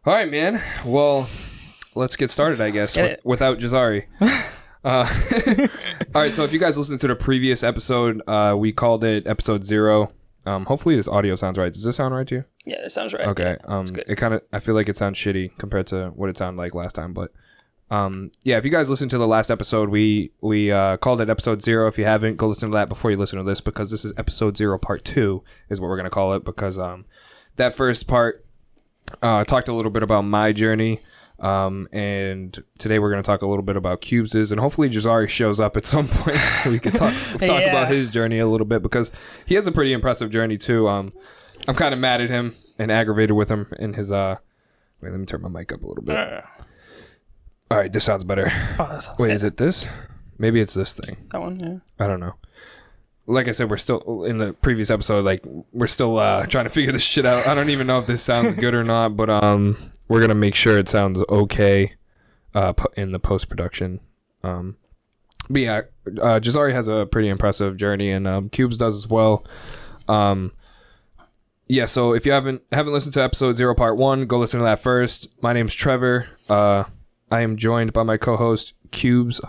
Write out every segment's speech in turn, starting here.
All right, man. Well, let's get started, I guess, without Jazari. All right, so if you guys listened to the previous episode, we called it episode 0. Hopefully this audio sounds right. Does this sound right to you? Yeah, it sounds right. Okay. Yeah, it's good. I feel like it sounds shitty compared to what it sounded like last time, but yeah, if you guys listened to the last episode, we called it episode 0. If you haven't, go listen to that before you listen to this, because this is episode 0 part 2 is what we're going to call it, because that first part talked a little bit about my journey, and today we're going to talk a little bit about Cubes', and hopefully Jazari shows up at some point so we can talk about his journey a little bit, because he has a pretty impressive journey too. I'm kind of mad at him and aggravated with him in his wait, let me turn my mic up a little bit. All right, this sounds better. Wait, is it this? Maybe it's this thing. That one, yeah. I don't know. Like I said, we're still in the previous episode. Like, we're still trying to figure this shit out. I don't even know if this sounds good or not, but we're gonna make sure it sounds okay in the post production. But yeah, Jazari has a pretty impressive journey, and Cubes does as well. Yeah. So if you haven't listened to episode 0 part 1, go listen to that first. My name's Trevor. I am joined by my co-host Cubes.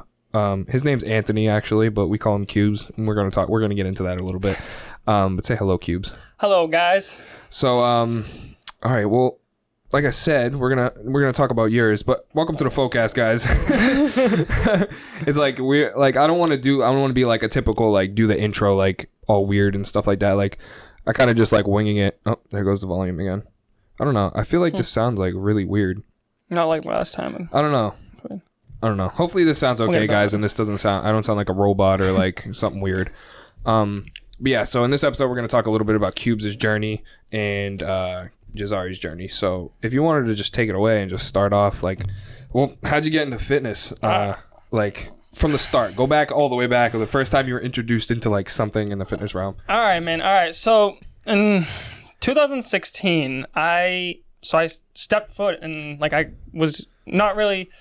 His name's Anthony, actually, but we call him Cubes, and we're gonna get into that a little bit. But say hello, Cubes. Hello, guys. So all right, well, like I said, we're gonna talk about yours, but welcome to the FOEcast, guys. It's like I don't want to be like a typical like do the intro like all weird and stuff like that. Like I kind of just like winging it. Oh, there goes the volume again. I don't know. I feel like this sounds like really weird. Not like last time. I don't know. Hopefully this sounds okay, guys, and this I don't sound like a robot or like something weird. But yeah, so in this episode we're going to talk a little bit about Cubes' journey and Jazari's journey. So if you wanted to just take it away and just start off, like, well, how'd you get into fitness? Like from the start, go back all the way back, or the first time you were introduced into like something in the fitness realm. All right, man. All right. So in 2016, I stepped foot, and like I was not really.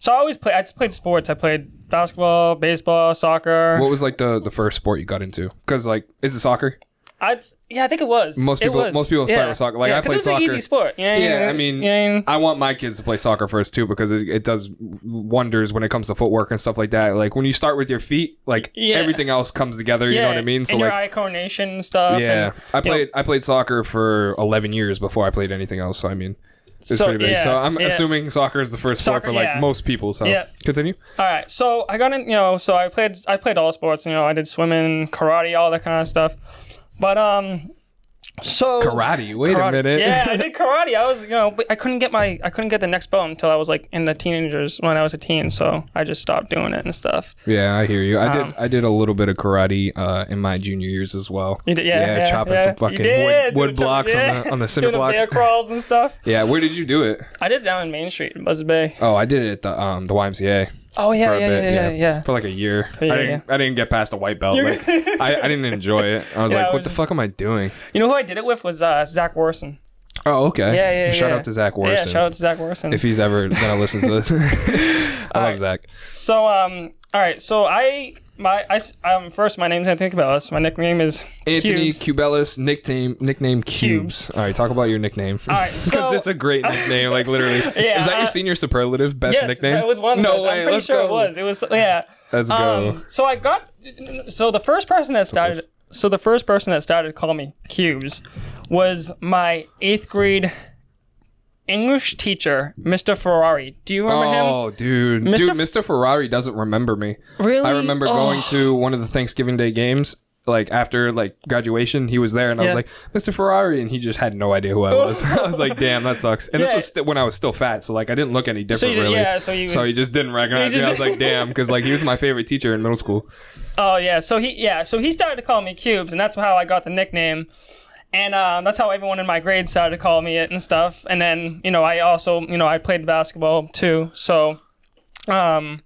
So I just played sports. I played basketball, baseball, soccer. What was like the first sport you got into? Because like, is it soccer? I think it was. Most people start with soccer. Like I played soccer. It's an easy sport. I mean, I want my kids to play soccer first too, because it does wonders when it comes to footwork and stuff like that. Like when you start with your feet, like everything else comes together. You know what I mean? So and your like eye coordination and stuff. Yeah, and, I played soccer for 11 years before I played anything else. So I mean, it's pretty big. So I'm assuming soccer is the first sport for like most people. So continue. All right. So I got in. So I played all sports. I did swimming, karate, all that kind of stuff. But so karate. Wait a minute. Yeah, I did karate. I was, but I couldn't get the next belt until I was like in the teenagers when I was a teen. So I just stopped doing it and stuff. Yeah, I hear you. I did a little bit of karate in my junior years as well. You did, yeah, chopping some fucking wood blocks on the cinder blocks. Doing the bear crawls and stuff. Yeah, where did you do it? I did it down in Main Street in Buzzard Bay. Oh, I did it at the YMCA. Oh yeah. For like a year. I didn't get past the white belt. Like I didn't enjoy it. I was like, what the fuck am I doing? You know who I did it with was Zach Worson. Oh, okay. Yeah. Shout out to Zach Worson. Yeah, shout out to Zach Worson. If he's ever gonna listen to this. I love Zach. So all right. So first, my name's Anthony Cubelis. My nickname is Anthony Cubes. Cubelis, nickname Cubes. All right, talk about your nickname. All right, because it's a great nickname, like literally. Yeah, is that your senior superlative best nickname? It was one of those. No way. I'm pretty sure it was. It was Let's go. So the first person that started calling me Cubes was my 8th grade English teacher, Mr. Ferrari. Do you remember him? Oh, dude. Mr. Ferrari doesn't remember me. Really? I remember going to one of the Thanksgiving Day games, like after like graduation. He was there, and I was like, Mr. Ferrari, and he just had no idea who I was. I was like, damn, that sucks. And this was when I was still fat, so like I didn't look any different, really. Yeah, so he just didn't recognize me. I was like, damn, because like he was my favorite teacher in middle school. Oh yeah, so he started to call me Cubes, and that's how I got the nickname. And that's how everyone in my grade started to call me it and stuff. And then, I also, I played basketball too. So, that's how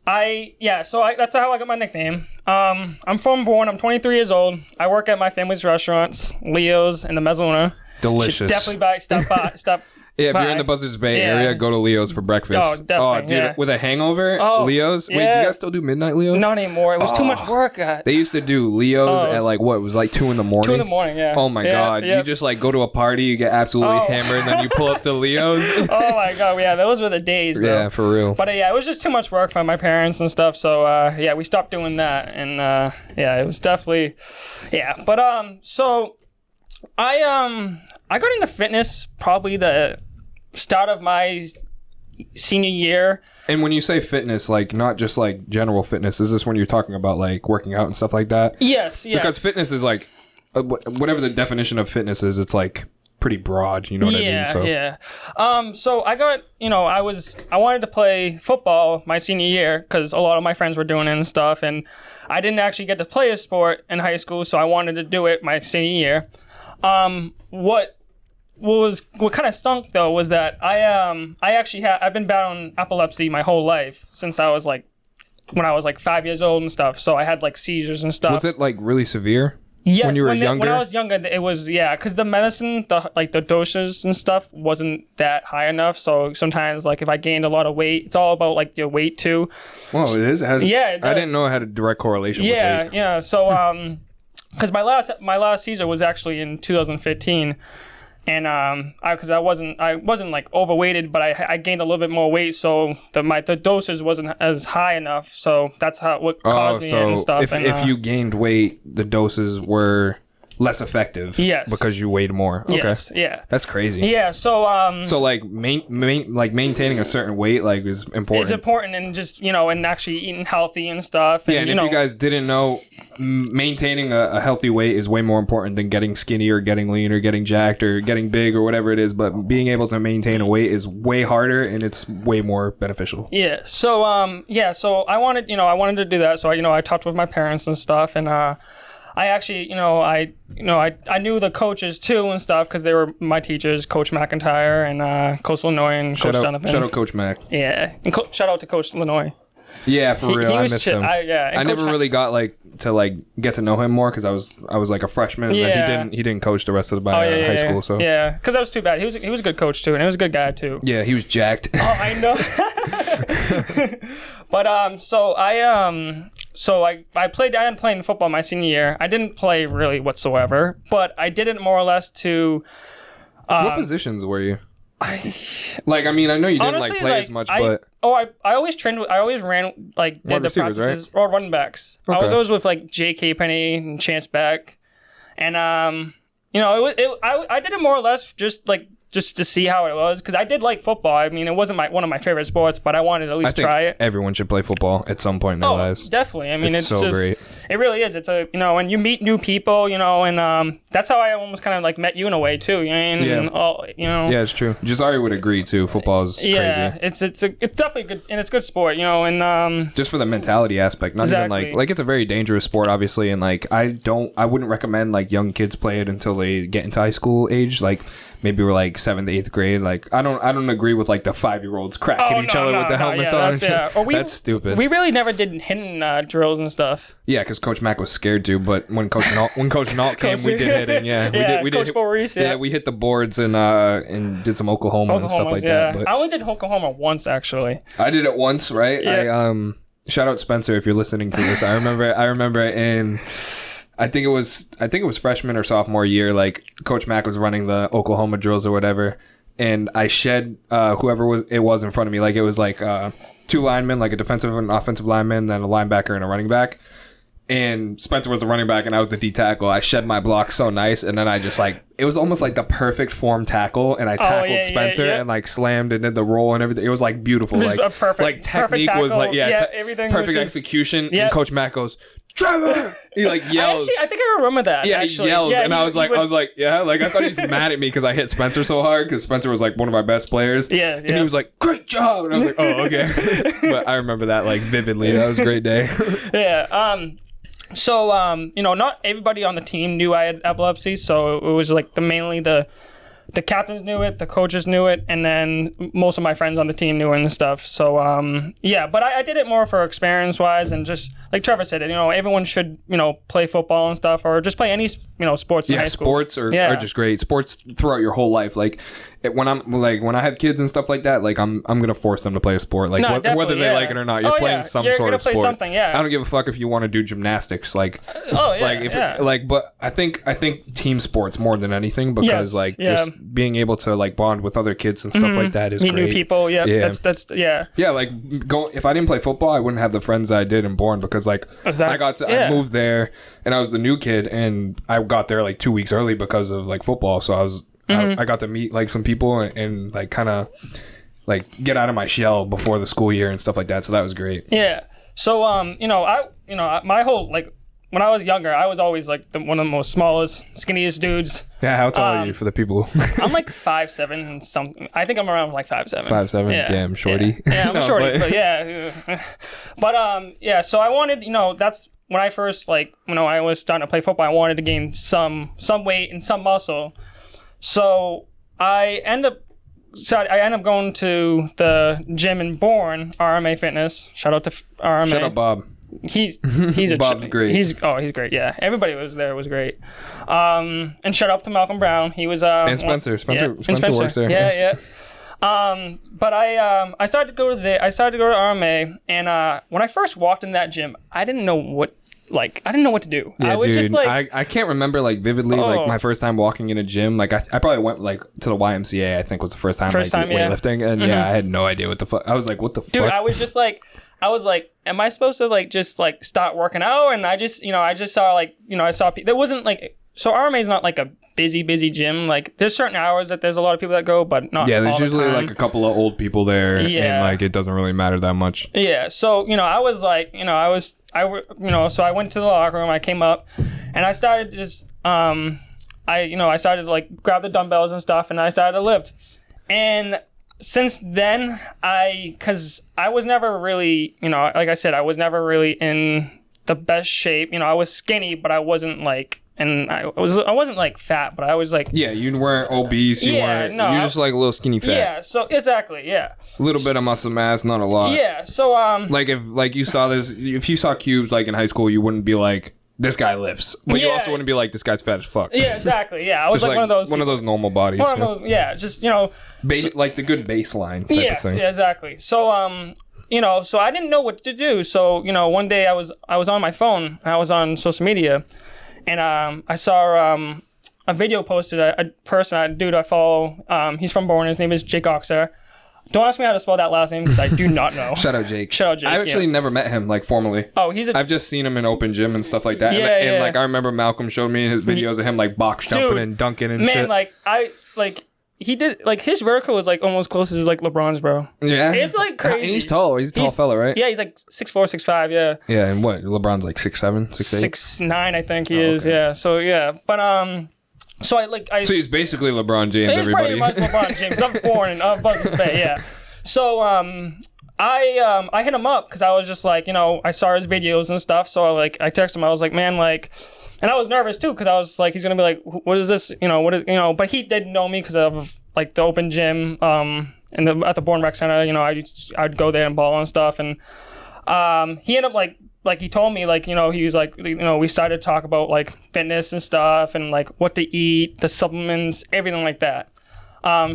I got my nickname. I'm from Bourne. I'm 23 years old. I work at my family's restaurants, Leo's and the Mezzaluna. Delicious. Should definitely stop. Yeah, if you're in the Buzzards Bay area, go to Leo's for breakfast. Oh, definitely. Dude, with a hangover, Leo's. Wait, do you guys still do midnight Leo's? Not anymore. It was too much work. They used to do Leo's at like what? It was like 2 in the morning. 2 in the morning. Yeah. Oh my god! You just like go to a party, you get absolutely hammered, and then you pull up to Leo's. Oh my god! Yeah, those were the days. Though. Yeah, for real. But it was just too much work for my parents and stuff. So we stopped doing that, and it was definitely, But so I got into fitness probably the start of my senior year. And when you say fitness, like not just like general fitness, is this when you're talking about like working out and stuff like that? Yes. Because fitness is like whatever the definition of fitness is, it's like pretty broad. You know what I mean? So. So I got I wanted to play football my senior year because a lot of my friends were doing it and stuff, and I didn't actually get to play a sport in high school, so I wanted to do it my senior year. What kind of stunk though was that I've been battling epilepsy my whole life since when I was like 5 years old and stuff. So I had like seizures and stuff. Was it like really severe? Yes, when you were younger? When I was younger, it was, because the medicine, the doses and stuff wasn't that high enough. So sometimes, like, if I gained a lot of weight, it's all about, like, your weight, too. Well, it is? It does. I didn't know it had a direct correlation with weight. Yeah. So, because my last seizure was actually in 2015. And because I wasn't like overweighted, but I gained a little bit more weight, so the doses wasn't as high enough. So that's what caused me and stuff. If you gained weight, the doses were less effective. Yes. Because you weighed more. Okay. Yes. Yeah. That's crazy. Yeah. So So like maintaining a certain weight like is important. It's important, and just and actually eating healthy and stuff. And, if you guys didn't know, maintaining a healthy weight is way more important than getting skinny or getting lean or getting jacked or getting big or whatever it is. But being able to maintain a weight is way harder, and it's way more beneficial. Yeah. So So I wanted to do that. So I talked with my parents and stuff, and I actually, I knew the coaches too and stuff because they were my teachers, Coach McIntyre and Coach Lanoy and Coach Donovan. Shout out Coach Mac. Yeah, and shout out to Coach Lanoy. Yeah, for real, I miss him. I never really got to get to know him more because I was like a freshman. And he didn't coach the rest of the high school. So because that was too bad. He was a good coach too, and he was a good guy too. Yeah, he was jacked. Oh, I know. But I ended up playing football my senior year. I didn't play really whatsoever, but I did it more or less to. What positions were you? I know you didn't honestly, play as much, but I always trained. I always ran did the practices, right? Or running backs. Okay. I was always with J.K. Penny and Chance Beck, and I did it more or less just to see how it was, because I did like football. I mean, it wasn't one of my favorite sports, but I wanted to at least try it. Everyone should play football at some point in their lives. Definitely. I mean, it's so just great. It really is. It's and you meet new people, and that's how I almost kind of met you in a way too. Yeah, it's true. Jazari would agree too. Football is crazy. Yeah, it's definitely good, and it's good sport, and just for the mentality aspect, not exactly. even it's a very dangerous sport, obviously, and I wouldn't recommend young kids play it until they get into high school age, maybe we're 7th to 8th grade. I don't agree with the 5-year-olds cracking each other with the helmets on. That's stupid. We really never did hitting drills and stuff. Yeah, because Coach Mack was scared to. But when Coach Nault came, we did hitting. Yeah, we did. Coach Maurice. Yeah, we hit the boards and did some Oklahoma and stuff like that. But I only did Oklahoma once actually. I did it once, right? Yeah. Shout out Spencer if you're listening to this. I remember in. I think it was freshman or sophomore year. Coach Mack was running the Oklahoma drills or whatever, and I shed whoever it was in front of me. It was 2 linemen, a defensive and offensive lineman, then a linebacker and a running back. And Spencer was the running back, and I was the D tackle. I shed my block so nice, and then I just it was almost the perfect form tackle, and I tackled Spencer and slammed and did the roll and everything. It was beautiful. Just a perfect technique perfect was everything perfect was just, execution. And Coach Mack goes, Trevor! He yells. I think I remember that. Yeah, actually. he yells, and I was I thought he was mad at me because I hit Spencer so hard because Spencer was one of my best players. Yeah, and he was great job, and I was oh, okay. But I remember that vividly. That was a great day. Yeah. So, not everybody on the team knew I had epilepsy, so it was mainly the captains knew it, the coaches knew it, and then most of my friends on the team knew it and stuff. So, but I did it more for experience-wise, and just like Trevor said, everyone should, play football and stuff, or just play any, sports in high school. Sports are just great. Sports throughout your whole life. Like when I have kids and stuff like that, like I'm gonna force them to play a sport. Like whether they like it or not, you're playing some sort of sport. Something, yeah. I don't give a fuck if you want to do gymnastics. Like but I think team sports more than anything because just being able to like bond with other kids and stuff like that is meet great. new people. That's like if I didn't play football, I wouldn't have the friends I did in Bourne because like I moved there and I was the new kid and I got there like 2 weeks early because of like football. So I got to meet like some people and like kind of like get out of my shell before the school year and stuff like that. So that was great. Yeah. So my whole like when I was younger, I was always like one of the most smallest, skinniest dudes. Yeah, how tall are you for the people? I'm like 5'7" and something. I think I'm around like 5'7". 5'7", yeah. Damn, shorty. Yeah, I'm a shorty, but yeah. But so I wanted, that's when I first I was starting to play football. I wanted to gain some weight and some muscle. So I end up going to the gym in Bourne, RMA Fitness. Shout out to RMA. Shout out Bob. He's a Bob's great. He's great. Yeah, everybody was there. Was great. And shout out to Malcolm Brown. He was and Spencer. Spencer works there. Yeah. But I started to go to RMA, and when I first walked in that gym, I didn't know what to do. Yeah, I was just like, I can't remember like vividly like my first time walking in a gym. Like I probably went like to the YMCA. I think was the first time weightlifting, and I had no idea what the fuck. I was like, what the fuck? Dude, I was like, am I supposed to like just like start working out? And I just saw I saw people. There wasn't like, so RMA is not like a busy gym. Like there's certain hours that there's a lot of people that go, but not. Yeah, there's usually time. like a couple of old people there, and like it doesn't really matter that much. Yeah, so I was like, so I went to the locker room. I came up, and I started just I started to like grab the dumbbells and stuff, and I started to lift, and since then, because I was never really, like I said, I was never really in the best shape. I was skinny, but I wasn't like, and I wasn't like fat, but I was like, yeah, you weren't obese, you weren't, you're just like a little skinny fat. Yeah, so exactly, yeah. A little bit of muscle mass, not a lot. Yeah, so like if you saw Cubes like in high school, you wouldn't be like, this guy lifts, but you also wouldn't be like, this guy's fat as fuck. Yeah, exactly. Yeah, I was like one of those normal bodies. Just like the good baseline type of thing. Yeah, exactly. So so I didn't know what to do. So one day I was on my phone and I was on social media, and I saw a video posted. A dude I follow. He's from Bourne. His name is Jake Oxer. Don't ask me how to spell that last name because I do not know. Shout out Jake. I actually never met him like formally. Oh, I've just seen him in open gym and stuff like that. And like I remember Malcolm showed me his videos of him like box jumping and dunking and shit. Man, he did like his vertical was like almost close as like LeBron's, bro. Yeah, it's like crazy. And he's tall. He's a tall fella, right? Yeah, he's like 6'4", 6'5", yeah. Yeah, and what? LeBron's like 6'7", 6'8"? 6'9", I think he is. Yeah. So yeah, but so so he's basically LeBron James. He's pretty much LeBron James. I'm born in Buzzards Bay. Yeah. So I hit him up because I was just like, I saw his videos and stuff. So I texted him. I was like, man, like, and I was nervous too because I was like, he's gonna be like, what is this? But he did know me because of like the open gym at the Bourne Rec Center. I'd go there and ball and stuff. And he ended up like he told me like, he was like, we started to talk about like fitness and stuff and like what to eat, the supplements, everything like that.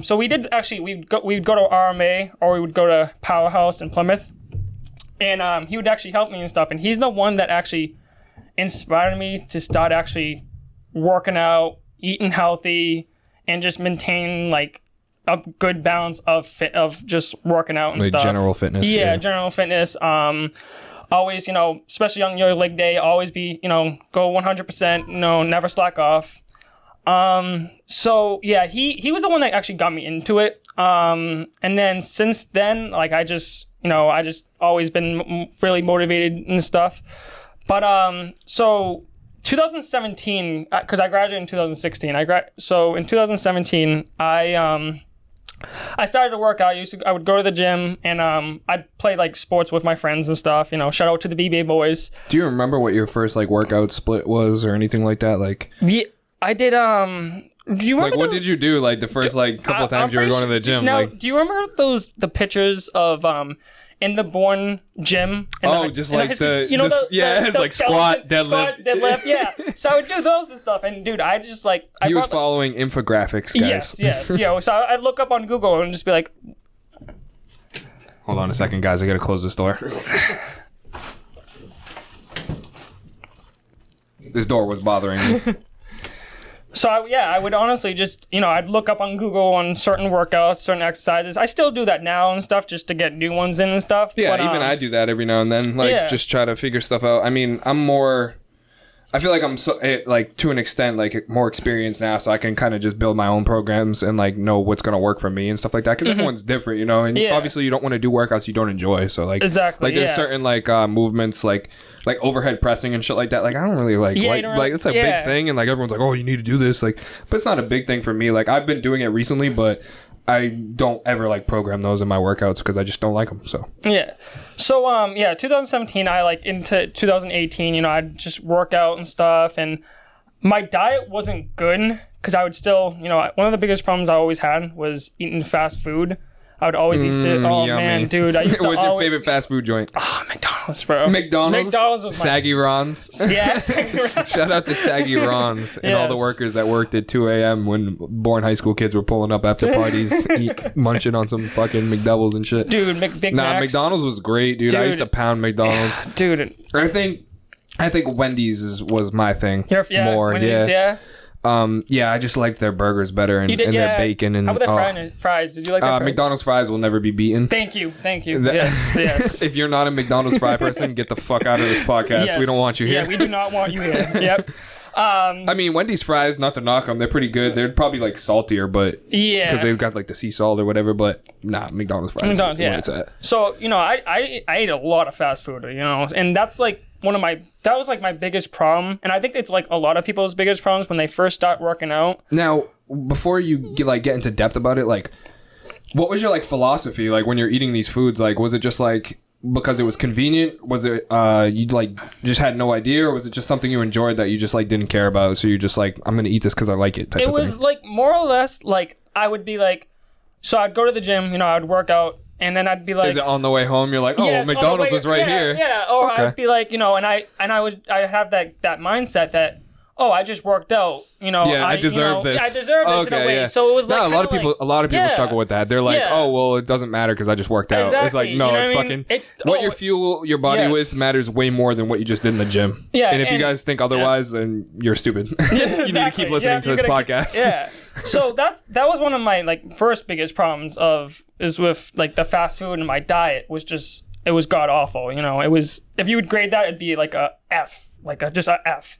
So we did actually, we'd go to RMA or we would go to Powerhouse in Plymouth, and he would actually help me and stuff. And he's the one that actually inspired me to start actually working out, eating healthy, and just maintain like a good balance of just working out and like stuff. General fitness. Yeah, general fitness. Always, especially on your leg day, always be, go 100%, never slack off. So yeah, he was the one that actually got me into it. And then since then, like I just always been really motivated and stuff. But, so 2017, cause I graduated in 2016, so in 2017, I started to work out. I would go to the gym and, I'd play like sports with my friends and stuff, shout out to the BBA boys. Do you remember what your first like workout split was or anything like that? Like, yeah. I did. Do you remember? Like, what did you do? Like the first couple of times you were going to the gym. Now, like, do you remember the pictures of in the Bourne gym. Just like it's like squat, deadlift. Yeah. So I would do those and stuff. And dude, I just like he was following infographics, guys. Yes. So I'd look up on Google and just be like, hold on a second, guys. I gotta close this door. This door was bothering me. So I would honestly just, I'd look up on Google on certain workouts, certain exercises. I still do that now and stuff just to get new ones in and stuff. Yeah, but, even I do that every now and then. Just try to figure stuff out. I mean, I feel like I'm to an extent like more experienced now, so I can kind of just build my own programs and like know what's gonna work for me and stuff like that. Because everyone's different, And obviously you don't want to do workouts you don't enjoy. So like exactly, like there's certain like movements like overhead pressing and shit like that. Like I don't really like it's a big thing, and like everyone's like, oh, you need to do this. Like, but it's not a big thing for me. Like I've been doing it recently, but I don't ever like program those in my workouts because I just don't like them. So 2017 I like into 2018 I'd just work out and stuff, and my diet wasn't good because I would still one of the biggest problems I always had was eating fast food. I would always used to yummy. Man, dude, I used to what's your favorite fast food joint? McDonald's, bro. McDonald's was Saggy Ron's. Yeah, Saggy Ron's. Shout out to Saggy Ron's and all the workers that worked at 2 a.m. when Bourne high school kids were pulling up after parties, munching on some fucking McDoubles and shit. Dude, Big Macs. McDonald's was great, dude. I used to pound McDonald's. Dude. I think Wendy's was my thing. More, Wendy's, yeah. I just liked their burgers better and their bacon and how about their fries? Did you like their fries? McDonald's fries will never be beaten. Thank you. Yes. If you're not a McDonald's fry person, get the fuck out of this podcast. Yes. We don't want you here. Yeah, we do not want you here. Yep. I mean, Wendy's fries, not to knock them, they're pretty good. They're probably like saltier, but because they've got like the sea salt or whatever. But McDonald's fries. McDonald's, yeah. It's at. So I ate a lot of fast food, and that's like that was like my biggest problem, and I think it's like a lot of people's biggest problems when they first start working out. Now, before you get into depth about it, like, what was your like philosophy like when you're eating these foods? Like, was it just like because it was convenient? Was it you like just had no idea, or was it just something you enjoyed that you just like didn't care about? So you're just like, I'm gonna eat this because I like it. It was like more or less like I would be like, so I'd go to the gym, I'd work out. And then I'd be like, is it on the way home? You're like, oh, McDonald's is right here. Yeah. Or I'd be like, and I have that mindset that, oh, I just worked out. I deserve this. I deserve this in a way. Yeah. So it was like a lot of people struggle with that. They're like, oh, well, it doesn't matter because I just worked out. Exactly. It's like, no, what you fuel your body with matters way more than what you just did in the gym. Yeah. And if you guys think otherwise, then you're stupid. You need to keep listening to this podcast. So that was one of my like first biggest problems is with like the fast food, and my diet was just, it was god awful. It was, if you would grade that, it'd be like a F, just a F.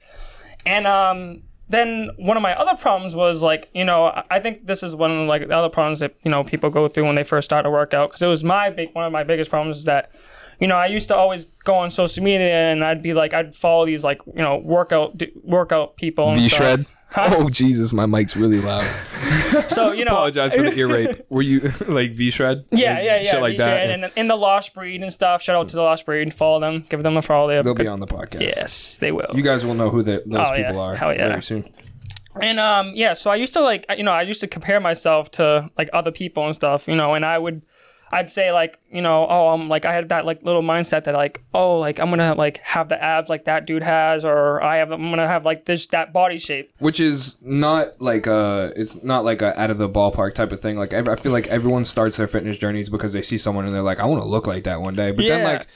And then one of my other problems was like, I think this is one of like the other problems that, people go through when they first start to work out. Because it was one of my biggest problems is that, I used to always go on social media and I'd be like, I'd follow these like, workout people and V-Shred. stuff. Huh? Oh, Jesus, my mic's really loud. So, apologize for the ear rape. Were you like V-Shred? Yeah. Shit like V-Shred, that. and in the Lost Breed and stuff. Shout out to the Lost Breed. Follow them. Give them a follow. They'll be on the podcast. Yes, they will. You guys will know who those people are very soon. And so I used to like, I used to compare myself to like other people and stuff, and I'd say like, oh, I'm like, I had that like little mindset that like, oh, like I'm gonna like have the abs like that dude has, or I'm gonna have like that body shape. Which is not like it's not like a out of the ballpark type of thing. Like I feel like everyone starts their fitness journeys because they see someone and they're like, I want to look like that one day. But then like,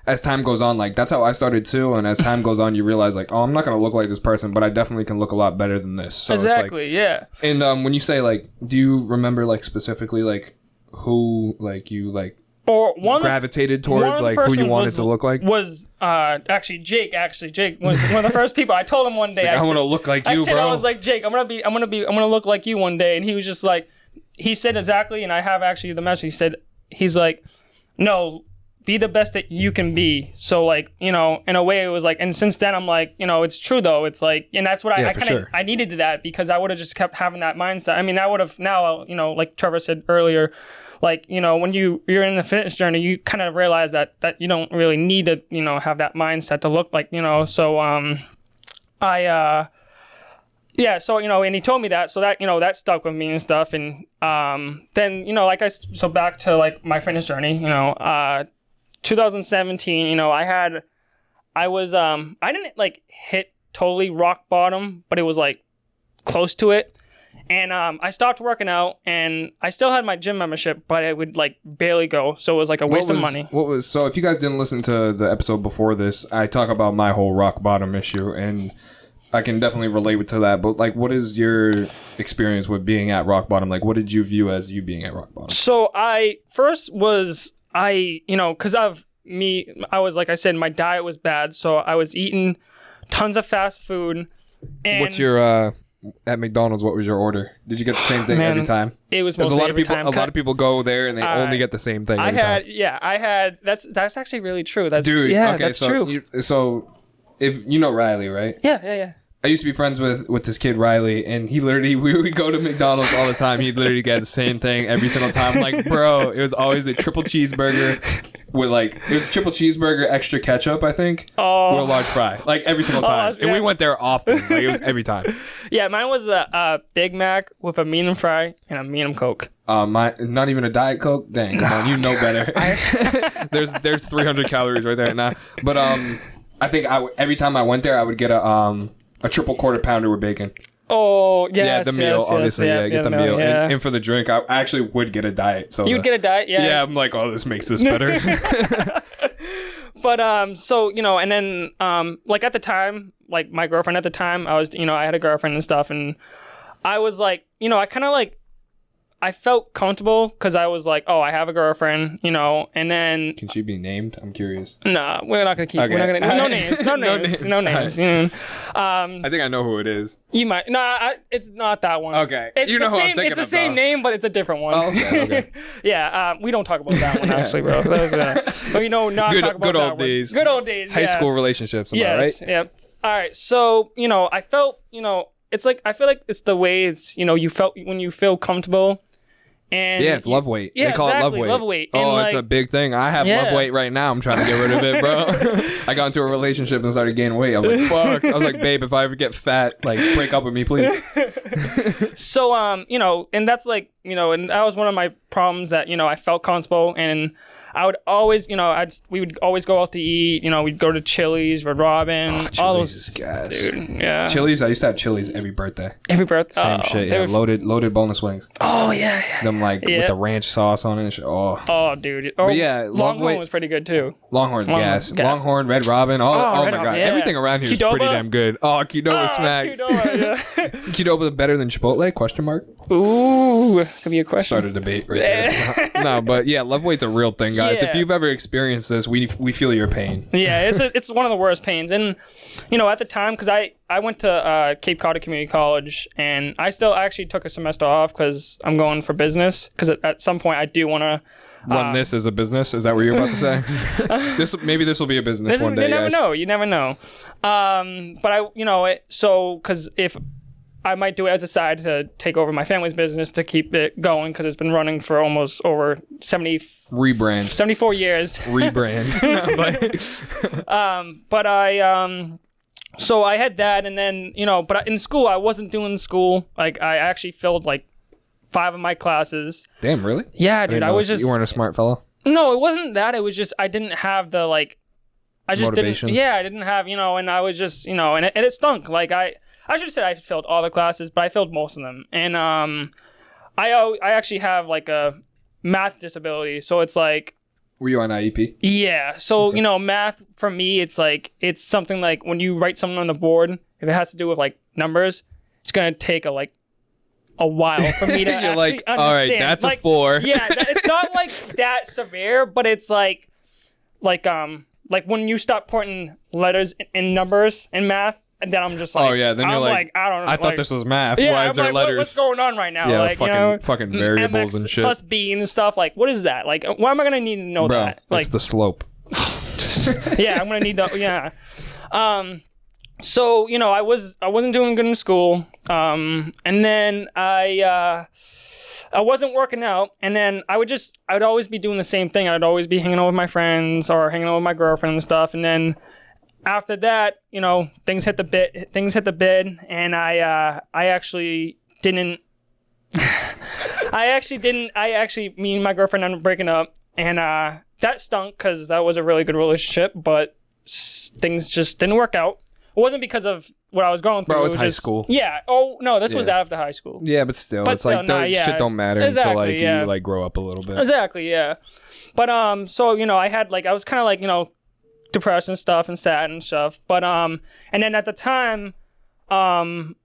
as time goes on, like that's how I started too. And as time goes on, you realize like, oh, I'm not gonna look like this person, but I definitely can look a lot better than this. So exactly. It's like, yeah. And when you say like, do you remember like specifically like who like you like or gravitated towards, like who you wanted to look like? Was actually Jake was one of the first people. I told him one day, like, I want to look like you, bro. I was like, Jake, I'm gonna look like you one day. And he was just like, he said exactly, and I have actually the message. He's like, no, be the best that you can be. So like, in a way it was like, and since then I'm like, it's true though. It's like, and that's what I needed that, because I would have just kept having that mindset. I mean, I would have now, like Trevor said earlier, like, when you're in the fitness journey, you kind of realize that you don't really need to, have that mindset to look like, so, so, and he told me that, so that, that stuck with me and stuff. And, then, so back to like my fitness journey, 2017, I didn't like hit totally rock bottom, but it was like close to it. And I stopped working out, and I still had my gym membership, but I would like barely go, so it was like a waste of money. So if you guys didn't listen to the episode before this, I talk about my whole rock bottom issue, and I can definitely relate to that. But like, what is your experience with being at rock bottom? Like, what did you view as you being at rock bottom? So because of me, I was, like I said, my diet was bad, so I was eating tons of fast food. And what's your at McDonald's, what was your order? Did you get the same thing every time? It was mostly every time. A lot of people go there and they only get the same thing every time. I had. That's actually really true. That's Dude, yeah, okay, that's true. So if you know Riley, right? Yeah. I used to be friends with this kid Riley, and we would go to McDonald's all the time. He'd literally get the same thing every single time. I'm like, bro, it was always a triple cheeseburger with it was a triple cheeseburger, extra ketchup, I think, with a large fry, like every single time. And we went there often, like it was every time. Yeah, mine was a Big Mac with a medium fry and a medium Coke. Not even a Diet Coke. Dang, come on, you know better. There's 300 calories right there now. But I think every time I went there, I would get a triple quarter pounder with bacon. Oh, yes. Yeah, the meal, obviously. Get the meal. Yeah. And for the drink, I actually would get a diet soda. You'd get a diet, yeah. Yeah, I'm like, oh, this makes this better. But, and then, like at the time, like my girlfriend at the time, I had a girlfriend and stuff, and I was like, I kind of like, I felt comfortable because I was like, oh, I have a girlfriend, and then... Can she be named? I'm curious. Nah, we're not going to keep... Okay. We're not gonna, no names. No names. No names. I think I know who it is. You might... No, it's not that one. Okay. It's you know who I'm thinking of. It's the same name, but it's a different one. Oh, okay. Yeah, we don't talk about that one, actually, bro. That was, not good, talk about good that old one. days. Good old days, High school relationships, am I right? Yep. All right, so, I felt, it's like, I feel like it's the way it's, you felt when you feel comfortable. And yeah, it's love weight. Yeah, they call exactly, it love weight. Love weight. Oh, and it's a big thing. I have love weight right now. I'm trying to get rid of it, bro. I got into a relationship and started gaining weight. I was like, fuck. I was like, babe, if I ever get fat, like, break up with me, please. So, and that's like, and that was one of my problems that, I felt comfortable, and I would always, we would always go out to eat, we'd go to Chili's, Red Robin, all those, gas. Dude, yeah. Chili's, I used to have Chili's every birthday. Every birthday? Same shit, yeah. Loaded boneless wings. Oh, yeah. Them, with the ranch sauce on it and shit. Oh, dude. But yeah, Longhorn was pretty good, too. Longhorn's gas. Longhorn, Red Robin, oh my God. Yeah. Everything around here is pretty damn good. Oh, Qdoba smacks. Qdoba better than Chipotle? Question mark? Ooh, could be a question. Start a debate right there. No, but yeah, love weight's a real thing, guys. Yeah. If you've ever experienced this, we feel your pain. Yeah, it's one of the worst pains. And, at the time, because I went to Cape Cod Community College, and I actually took a semester off because I'm going for business, because at some point I do want to... Run this as a business? Is that what you're about to say? Maybe this will be a business one day, You never know. You never know. But because if... I might do it as a side to take over my family's business to keep it going, because it's been running for almost over 74 years. Rebrand. So I had that, and then, but in school, I wasn't doing school. Like, I actually failed, 5 of my classes. Damn, really? Yeah, dude, I was just... You weren't a smart fellow? No, it wasn't that. It was just, I didn't have the, I just motivation. Didn't... Yeah, I didn't have, and I was just, and it stunk. I should have said I failed all the classes, but I failed most of them. And I actually have a math disability, so it's like... Were you on IEP? Yeah. So, math for me, it's it's something like when you write something on the board, if it has to do with numbers, it's going to take a while for me to You're actually understand. All right, that's a 4. Yeah, it's not that severe, but it's like when you stop putting letters in numbers in math, and then I'm just oh yeah, then you're I don't know. I thought this was math. Yeah, Why is there letters? What's going on right now? Yeah, fucking variables MX and shit. plus B and stuff. What is that? Why am I gonna need to know that? It's the slope. Yeah, I'm gonna need to. Yeah. So I wasn't doing good in school. And then I wasn't working out, and then I would always be doing the same thing. I'd always be hanging out with my friends or hanging out with my girlfriend and stuff, and then. After that, things hit the bid, and I actually didn't. I actually didn't. Me and my girlfriend ended up breaking up, and that stunk because that was a really good relationship, but things just didn't work out. It wasn't because of what I was going through. Bro, it's it was high just, school. Yeah. Oh no, this was after high school. Yeah, but still, it's like shit don't matter until like you like grow up a little bit. Exactly. Yeah. But so I had I was kind of depressed and stuff and sad and stuff. But and then at the time, one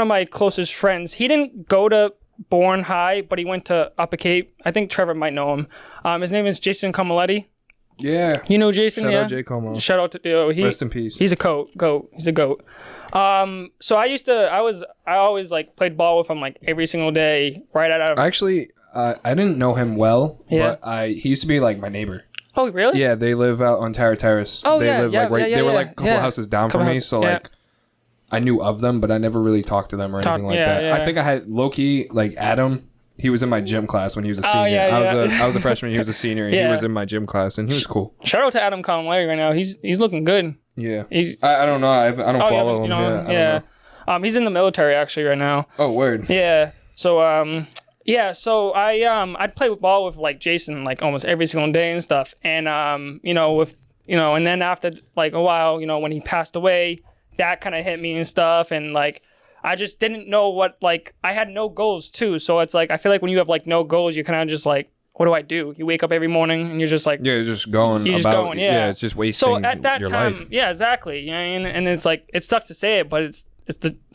of my closest friends, he didn't go to Bourne High, but he went to Upper Cape. I think Trevor might know him. His name is Jason Camaletti. Yeah. You know Jason? Shout out J. Como. Shout out to rest in peace. He's a goat. He's a goat. So I always played ball with him every single day right out of. Actually, I didn't know him well, but he used to be my neighbor. Oh really? Yeah, they live out on Tower Terrace. Oh they live they were a couple houses down from me, so I knew of them, but I never really talked to them or anything like that. Yeah. I think I had low-key, Adam. He was in my gym class when he was a senior. I was a freshman. He was a senior. And he was in my gym class, and he was cool. Shout out to Adam Conway right now. He's looking good. Yeah. I don't know. I don't follow him. I don't know. He's in the military actually right now. Oh, word. Yeah. So so I'd play ball with Jason almost every single day and stuff, and and then after a while, when he passed away, that kind of hit me and stuff, and I just didn't know what I had no goals too, so it's I feel when you have no goals, you kind of just what do I do? You wake up every morning and you're just you're just going. Yeah, it's just wasting. So at that your time, life. Yeah, exactly. And it's it sucks to say it, but it's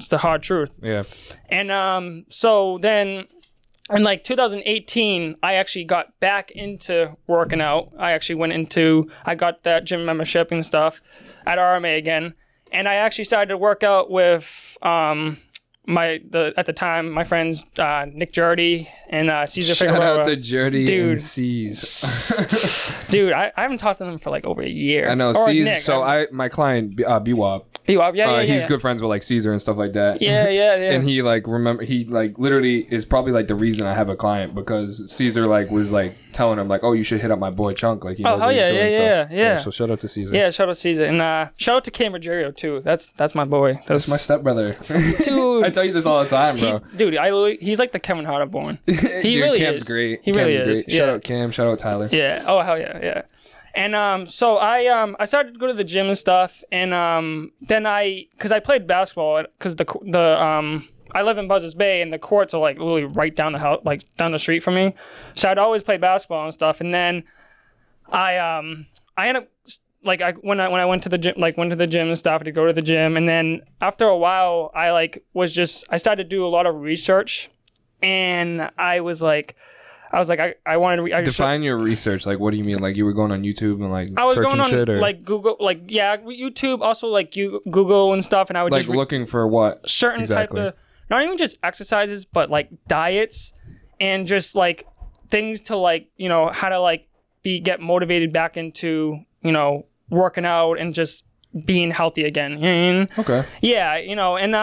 the hard truth. Yeah. And so then in 2018, I actually got back into working out. I got that gym membership and stuff at RMA again. And I actually started to work out with at the time my friends Nick Jardy and Caesar Figueroa. Shout out to Jardy and C's. Dude, I haven't talked to them for over a year. I know C's. So my client BWAP. Yeah, he's good friends with Caesar and stuff like that. Yeah. And he literally is probably the reason I have a client, because Caesar was telling him oh, you should hit up my boy Chunk, he knows what he's doing. Yeah. So shout out to Caesar. Yeah, shout out to Caesar, and shout out to Cam Rogerio too. That's my boy. That's my stepbrother. Dude, I tell you this all the time, bro. He's like the Kevin Hart of Bourne. He dude, really Cam's is. great. He really is. Great. Shout out Cam. Shout out Tyler. Yeah. Oh hell yeah. And so I started to go to the gym and stuff, and then because I played basketball, because I live in Buzzards Bay, and the courts are literally right down the house, down the street from me. So I'd always play basketball and stuff, and then I ended up when I went to the gym, went to the gym and stuff to go to the gym, and then after a while I started to do a lot of research, and I wanted to define your research. What do you mean? You were going on YouTube and I was searching going on shit, or Google, YouTube, also Google and stuff, and I would just looking for what certain exactly? type of, not even just exercises, but diets and just things to how to get motivated back into working out and just being healthy again. You know what I mean? Okay. Yeah, and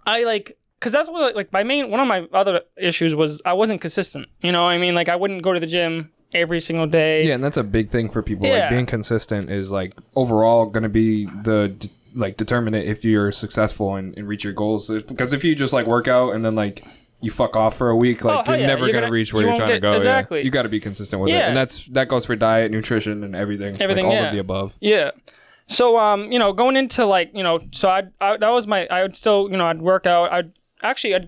I because that's what one of my other issues was I wasn't consistent. You know what I mean? I wouldn't go to the gym every single day. Yeah, and that's a big thing for people. Being consistent is overall going to be the determinant if you're successful and reach your goals. Because if you just work out and then you fuck off for a week, you're never gonna reach where you're trying to go. Exactly. Yeah. You got to be consistent with it, and that goes for diet, nutrition, and everything. All of the above. Yeah. So going into so I would still I'd work out. I'd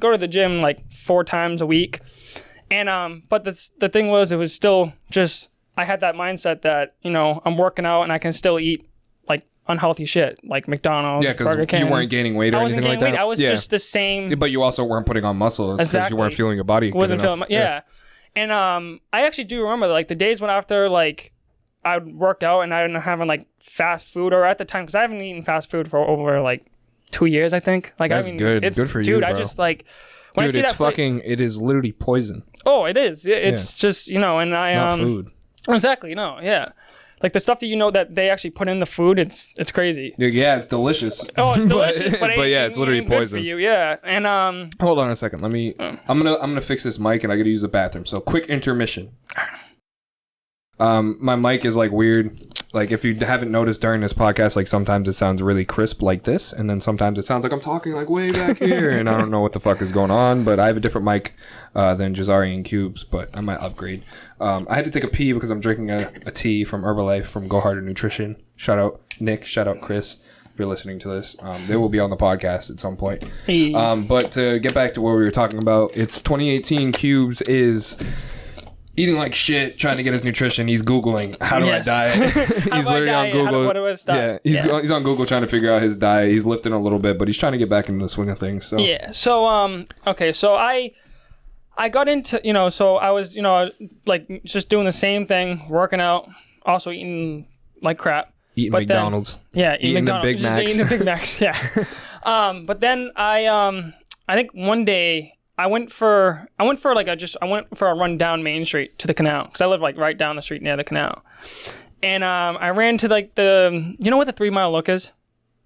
go to the gym 4 times a week, and but the thing was, it was still just I had that mindset that I'm working out and I can still eat unhealthy shit McDonald's, Burger King. You weren't gaining weight or anything like that. I was just the same. But you also weren't putting on muscle because you weren't feeling your body. Wasn't feeling. And I actually do remember the days when after I would work out and I'm having fast food, or at the time, because I haven't eaten fast food for over 2 years, I think. That's good. It's good for you, dude. Bro. I just when I see it's that fucking. It is literally poison. Oh, it is. It's just and I not food. Exactly. Yeah. The stuff that that they actually put in the food, it's crazy. Yeah, it's delicious. Oh, it's delicious, but yeah, it's literally poison for you. Yeah, and hold on a second. Let me. I'm gonna fix this mic, and I gotta use the bathroom. So quick intermission. My mic is weird. like if you haven't noticed during this podcast, like sometimes it sounds really crisp like this, and then sometimes it sounds like I'm talking like way back here, and I don't know what the fuck is going on. But I have a different mic than Trevor and Cubes, but I might upgrade. I had to take a pee because I'm drinking a tea from Herbalife from Go Harder Nutrition. Shout out Nick, shout out Chris. If you're listening to this, they will be on the podcast at some point. Hey. But to get back to what we were talking about, it's 2018. Cubes is eating like shit, trying to get his nutrition. He's Googling, how do I diet? He's literally on Google. He's on Google trying to figure out his diet. He's lifting a little bit, but he's trying to get back into the swing of things. So yeah. So okay. So I got into, so I was, like just doing the same thing, working out, also eating like crap. Eating McDonald's. Eating the Big Macs. Eating the Big Macs. Yeah. But then I think one day I went for a run down Main Street to the canal because I live like right down the street near the canal, and I ran to like the where the 3 Mile Look is.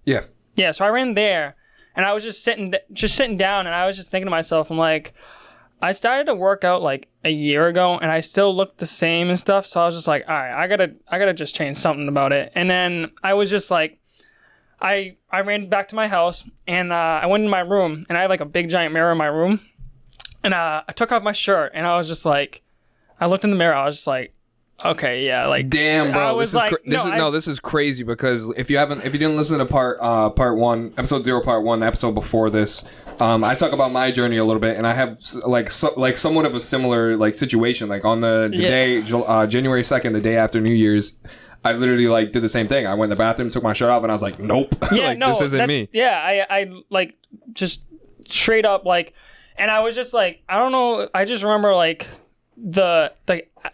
Yeah. Yeah. So I ran there, and I was just sitting down, and I was just thinking to myself, I'm like, I started to work out like a year ago, and I still looked the same and stuff. So I was just like, all right, I gotta just change something about it. And then I was just like, I ran back to my house, and I went in my room, and I have like a big giant mirror in my room. And I took off my shirt, and I was just like, I looked in the mirror. I was just like, okay, yeah, like, damn, bro, this is crazy because if you didn't listen to part 1, episode 0, part 1, the episode before this, I talk about my journey a little bit, and I have like somewhat of a similar like situation. Like on the day, January 2nd, the day after New Year's, I literally like did the same thing. I went in the bathroom, took my shirt off, and I was like, nope, yeah, like, this isn't me. Yeah, I like just straight up like. And I was just like, I don't know. I just remember like the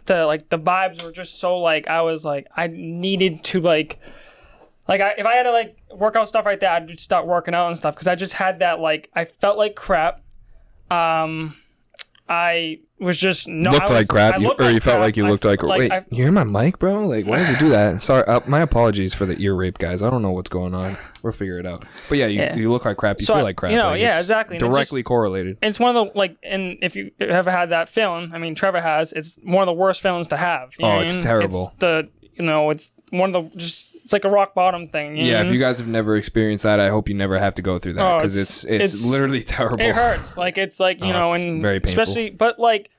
vibes were just so like, I was like, I needed to if I had to like work out stuff right there, I'd just start working out and stuff. Cause I just had that, like, I felt like crap. I was just you felt like you looked like wait, you hear my mic, bro? Like, why does it do that? Sorry, my apologies for the ear rape, guys. I don't know what's going on. We'll figure it out. But you look like crap. You feel like crap. Exactly. Directly correlated. It's one of the and if you ever had that feeling, I mean, Trevor has. It's one of the worst feelings to have. It's terrible. It's one of the it's like a rock bottom thing. If you guys have never experienced that, I hope you never have to go through that because it's literally terrible. It hurts. Like it's like and very painful. Especially, but like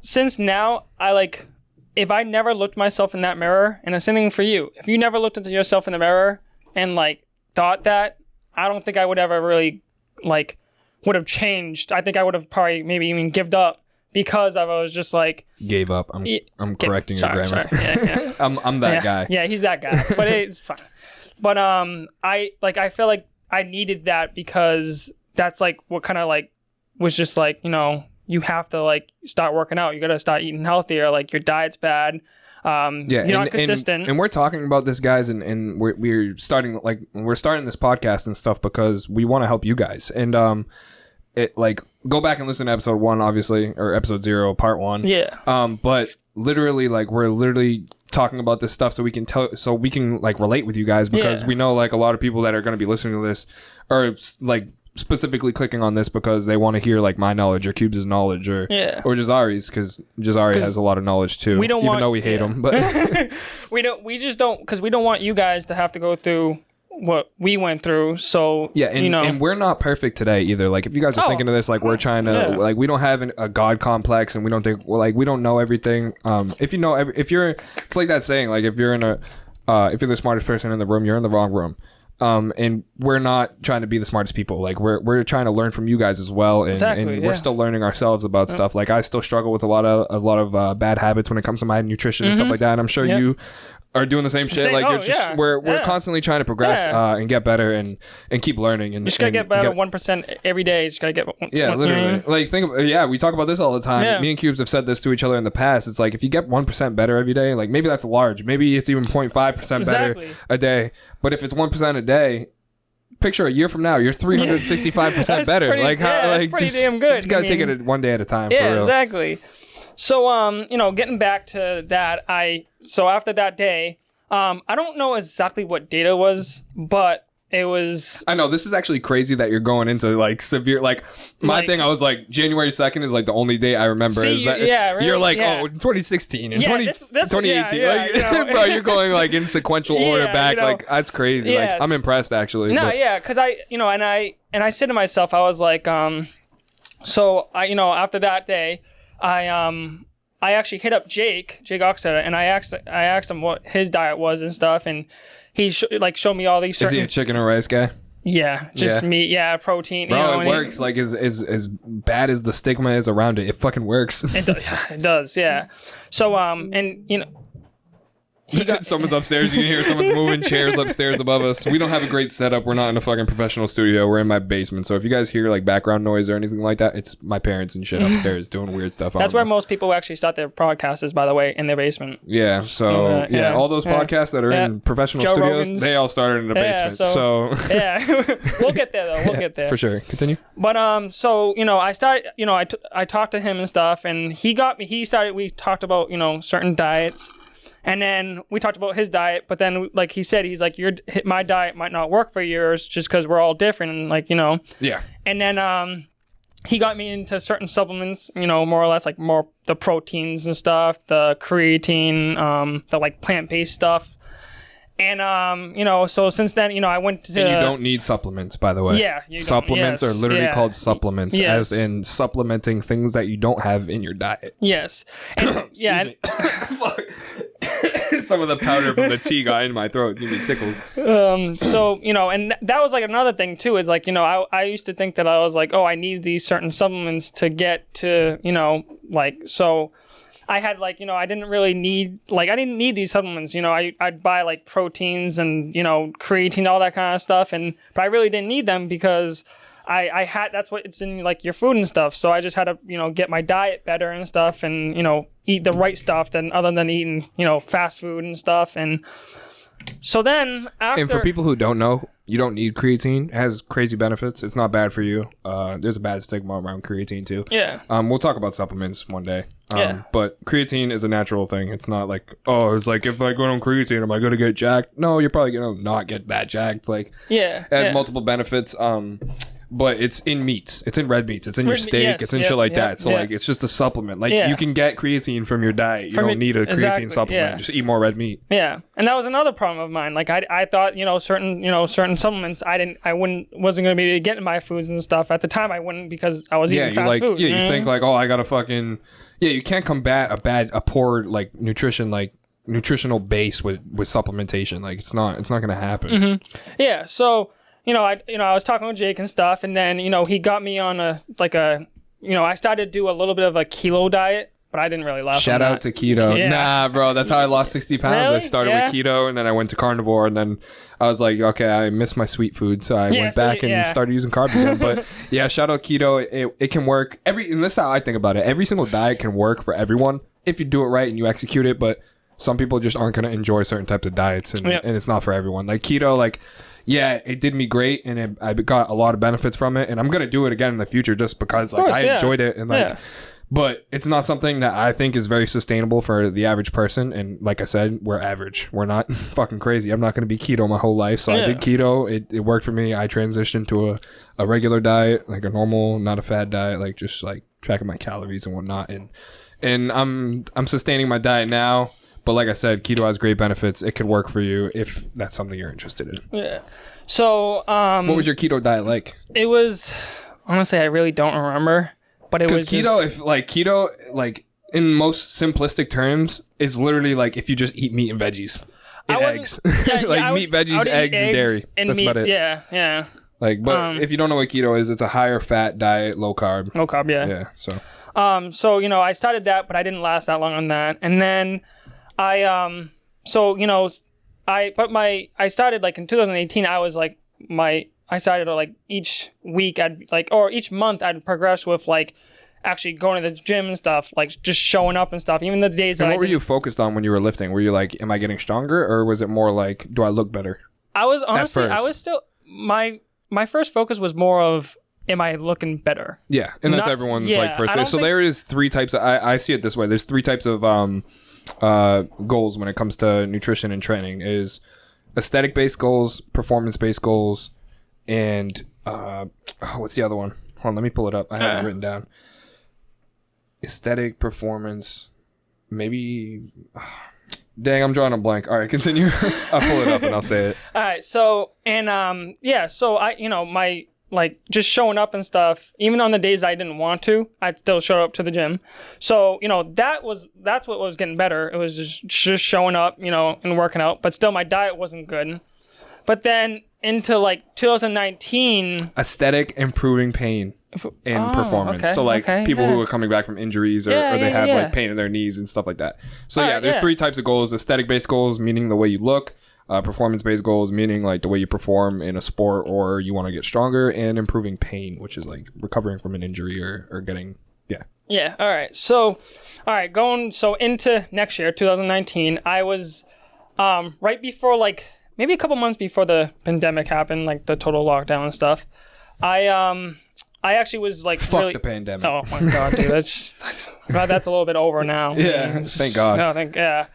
since now I like if I never looked myself in that mirror, and the same thing for you. If you never looked into yourself in the mirror and like thought that, I don't think I would ever really like would have changed. I think I would have probably maybe even given up. Because I was just like gave up. I'm correcting your grammar. Sorry. Yeah. I'm that guy. Yeah, he's that guy. But it's fine. But I feel like I needed that because that's like what kind of like was just like you have to like start working out. You got to start eating healthier. Like your diet's bad. You're not consistent. And we're talking about this, guys, and we're starting this podcast and stuff because we want to help you guys and it like go back and listen to episode 1 obviously or episode 0 part 1 but literally like we're literally talking about this stuff so we can like relate with you guys because we know like a lot of people that are going to be listening to this are like specifically clicking on this because they want to hear like my knowledge or Cubes' knowledge or Jazari's because Jazari has a lot of knowledge too even though we hate him but we don't want you guys to have to go through what we went through. So and we're not perfect today either. Like if you guys are thinking of this like we're trying to like we don't have a god complex and we don't think we don't know everything. If you're it's like that saying like if you're the smartest person in the room, you're in the wrong room. And we're not trying to be the smartest people. Like we're trying to learn from you guys as well, and we're still learning ourselves about stuff. Like I still struggle with a lot of bad habits when it comes to my nutrition and stuff like that. And I'm sure you are doing the same shit. We're constantly trying to progress and get better and keep learning. And you just gotta get better 1% every day. You just gotta get literally. Like we talk about this all the time. Me and Cubes have said this to each other in the past. It's like if you get 1% better every day, like maybe that's large. Maybe it's even 0.5% better a day. But if it's 1% a day, picture a year from now, you're 365% better. That's pretty damn good. You just gotta take it one day at a time. Yeah, exactly. So, getting back to that, so after that day, I don't know exactly what date it was, but it was. I know this is actually crazy that you're going into like severe. Like my thing, I was like January 2nd is like the only day I remember. See, is that really, you're like 2016 and 2018. Bro, you're going like in sequential order back. Like that's crazy. Like I'm impressed actually. No, because I and I said to myself, I was like, so I after that day, I actually hit up Jake Oxeter, and I asked him what his diet was and stuff, and he showed me all these certain... Is he a chicken or rice guy? Yeah, just meat, protein. Bro, it works. Like, as bad as the stigma is around it, it fucking works. It does, yeah. So, and, someone's upstairs. You can hear someone's moving chairs upstairs above us. We don't have a great setup. We're not in a fucking professional studio. We're in my basement. So if you guys hear like background noise or anything like that, it's my parents and shit upstairs doing weird stuff. That's where most people actually start their podcasts is, by the way, in their basement. Yeah. So all those podcasts that are in professional Joe studios, Rogan's. they all started in the basement. So we'll get there though. We'll get there for sure. Continue. But so I started. I talked to him and stuff, and he got me. We talked about certain diets. And then we talked about his diet, but then like he said, he's like, my diet might not work for yours just because we're all different, and Yeah. And then he got me into certain supplements, more or less like more the proteins and stuff, the creatine, the like plant-based stuff. And so since then, I went to. And you don't need supplements, by the way. Yeah, supplements are literally called supplements, as in supplementing things that you don't have in your diet. Yes, and some of the powder from the tea got in my throat. Give me tickles. So and that was like another thing too. Is like I used to think that I was like, oh, I need these certain supplements to get to so. I had I didn't really need I didn't need these supplements. I'd buy like proteins and creatine, all that kind of stuff, but I really didn't need them because I had that's what it's in like your food and stuff. So I just had to get my diet better and stuff, and eat the right stuff other than eating fast food and stuff. And so then after, and for people who don't know, you don't need creatine. It has crazy benefits. It's not bad for you. There's a bad stigma around creatine too. Yeah. We'll talk about supplements one day. Yeah. But creatine is a natural thing. It's not like, it's like if I go on creatine, am I going to get jacked? No, you're probably going to not get that jacked. Like, it has multiple benefits. But it's in meats. It's in red meats. It's in your steak. It's in shit like that. So like, it's just a supplement. Like you can get creatine from your diet. You don't need a creatine supplement. Just eat more red meat. Yeah, and that was another problem of mine. Like I thought certain supplements wasn't going to be able to get in my foods and stuff. At the time I wouldn't because I was eating fast food. Yeah, you think like, I got to fucking you can't combat a poor like nutritional base with supplementation. Like it's not going to happen. Mm-hmm. Yeah, so. I was talking with Jake and stuff, and then, he got me on I started to do a little bit of a keto diet, but I didn't really last. Shout out to keto. Yeah. Nah, bro, that's how I lost 60 pounds. Really? I started with keto, and then I went to carnivore, and then I was like, okay, I miss my sweet food, so I went back and started using carbs again. But yeah, shout out keto. It can work. And this is how I think about it. Every single diet can work for everyone if you do it right and you execute it, but some people just aren't going to enjoy certain types of diets, and it's not for everyone. Like keto, it did me great, and I got a lot of benefits from it, and I'm gonna do it again in the future just because I enjoyed it, and but it's not something that I think is very sustainable for the average person. And like I said, we're average. We're not fucking crazy. I'm not gonna be keto my whole life, so I did keto. It worked for me. I transitioned to a regular diet, like a normal, not a fad diet, like just like tracking my calories and whatnot, and I'm sustaining my diet now. But like I said, keto has great benefits. It could work for you if that's something you're interested in. Yeah. So, what was your keto diet like? It was, honestly, I really don't remember, but it was keto, keto, in most simplistic terms, is literally like if you just eat meat and veggies and eggs. Meat, veggies, eggs, and dairy. That's about it. Yeah. But if you don't know what keto is, it's a higher fat diet, low carb. Low carb, yeah. Yeah, so. I started that, but I didn't last that long on that. And then I started in 2018. I started each week or each month I'd progress with actually going to the gym and stuff, just showing up and stuff. Even the days what were you focused on when you were lifting? Were you like, am I getting stronger, or was it more like, do I look better? I was honestly, I was still my first focus was more of, am I looking better? Yeah, and that's everyone's first thing. So there is three types of, I see it this way. There's three types of goals when it comes to nutrition and training. Is aesthetic-based goals, performance-based goals, and what's the other one? Hold on, let me pull it up. I have it written down. Aesthetic, performance, maybe... Dang, I'm drawing a blank. All right, continue. I'll pull it up and I'll say it. All right, so, and, so I, my, like, just showing up and stuff, even on the days I didn't want to, I'd still show up to the gym. So, that's what was getting better. It was just showing up, and working out, but still my diet wasn't good. But then into, like, 2019... Aesthetic, improving pain. In performance. Okay, so like people who are coming back from injuries or they have like pain in their knees and stuff like that. So there's three types of goals: aesthetic based goals, meaning the way you look; performance based goals, meaning like the way you perform in a sport or you want to get stronger; and improving pain, which is like recovering from an injury or getting all right. So going into next year, 2019, I was right before, like, maybe a couple months before the pandemic happened, like the total lockdown and stuff. I actually was like, fuck the pandemic. Oh my god, dude, that's glad that's a little bit over now. Yeah, thank God. No,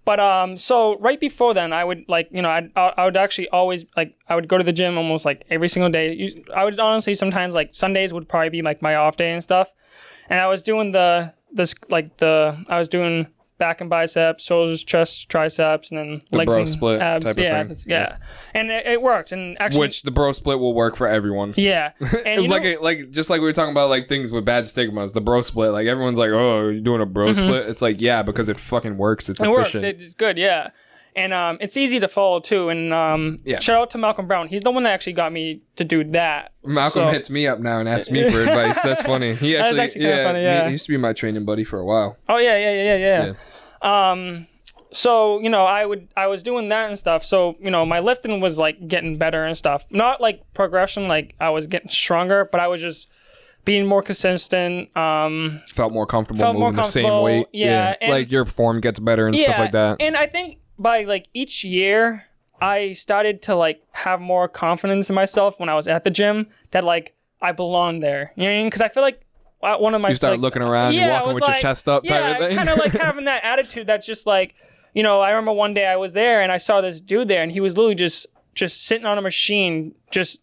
But so right before then, I would, like, I would actually always, like, I would go to the gym almost like every single day. I would honestly sometimes, like, Sundays would probably be like my off day and stuff, and I was doing I was doing back and biceps, shoulders, chest, triceps, and then the legs bro and split abs. type of thing. And it worked. And actually, which the bro split will work for everyone. Yeah, and like just like we were talking about, like things with bad stigmas. The bro split, like everyone's like, oh, you're doing a bro split. It's like, yeah, because it fucking works. It efficient. Works. It's good. Yeah. And it's easy to follow too. And shout out to Malcolm Brown. He's the one that actually got me to do that. Malcolm hits me up now and asks me for advice. That's funny. He actually, that's actually kind of funny. Yeah, he used to be my training buddy for a while. Oh yeah. So, I was doing that and stuff. So, my lifting was like getting better and stuff. Not like progression, like I was getting stronger, but I was just being more consistent. Felt more comfortable moving the same weight. Yeah. And like your form gets better and stuff like that. And I think by like each year, I started to like have more confidence in myself when I was at the gym that like I belong there. You know what I mean? Because I feel like one of my... You start looking around, you're walking with your chest up type of thing. kind of like having that attitude that's just like, I remember one day I was there and I saw this dude there and he was literally just sitting on a machine, just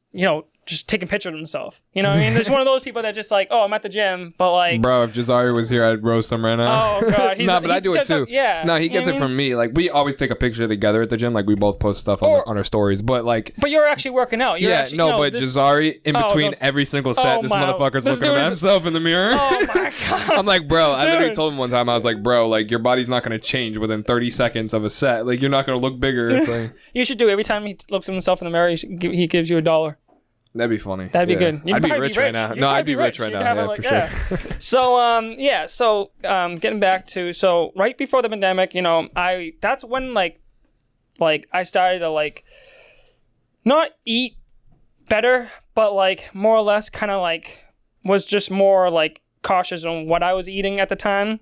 taking pictures of himself. You know what I mean? There's one of those people that just like, oh, I'm at the gym, but like... Bro, if Jazari was here, I'd roast him right now. Oh, God. But I do it too. No, he gets it from me. Like, we always take a picture together at the gym. Like, we both post stuff on our stories. But like... But you're actually working out. But Jazari, in between every single set, this motherfucker's looking at himself in the mirror. Oh, my God. I'm like, bro, I literally told him one time, I was like, bro, like, your body's not going to change within 30 seconds of a set. Like, you're not going to look bigger. It's like... You should do every time he looks at himself in the mirror, he gives you $1. That'd be funny. That'd be good. I'd be rich right now. No, I'd be rich right now. Yeah, for sure. So, getting back to, right before the pandemic, that's when like I started to like not eat better, but like more or less kind of like was just more like cautious on what I was eating at the time.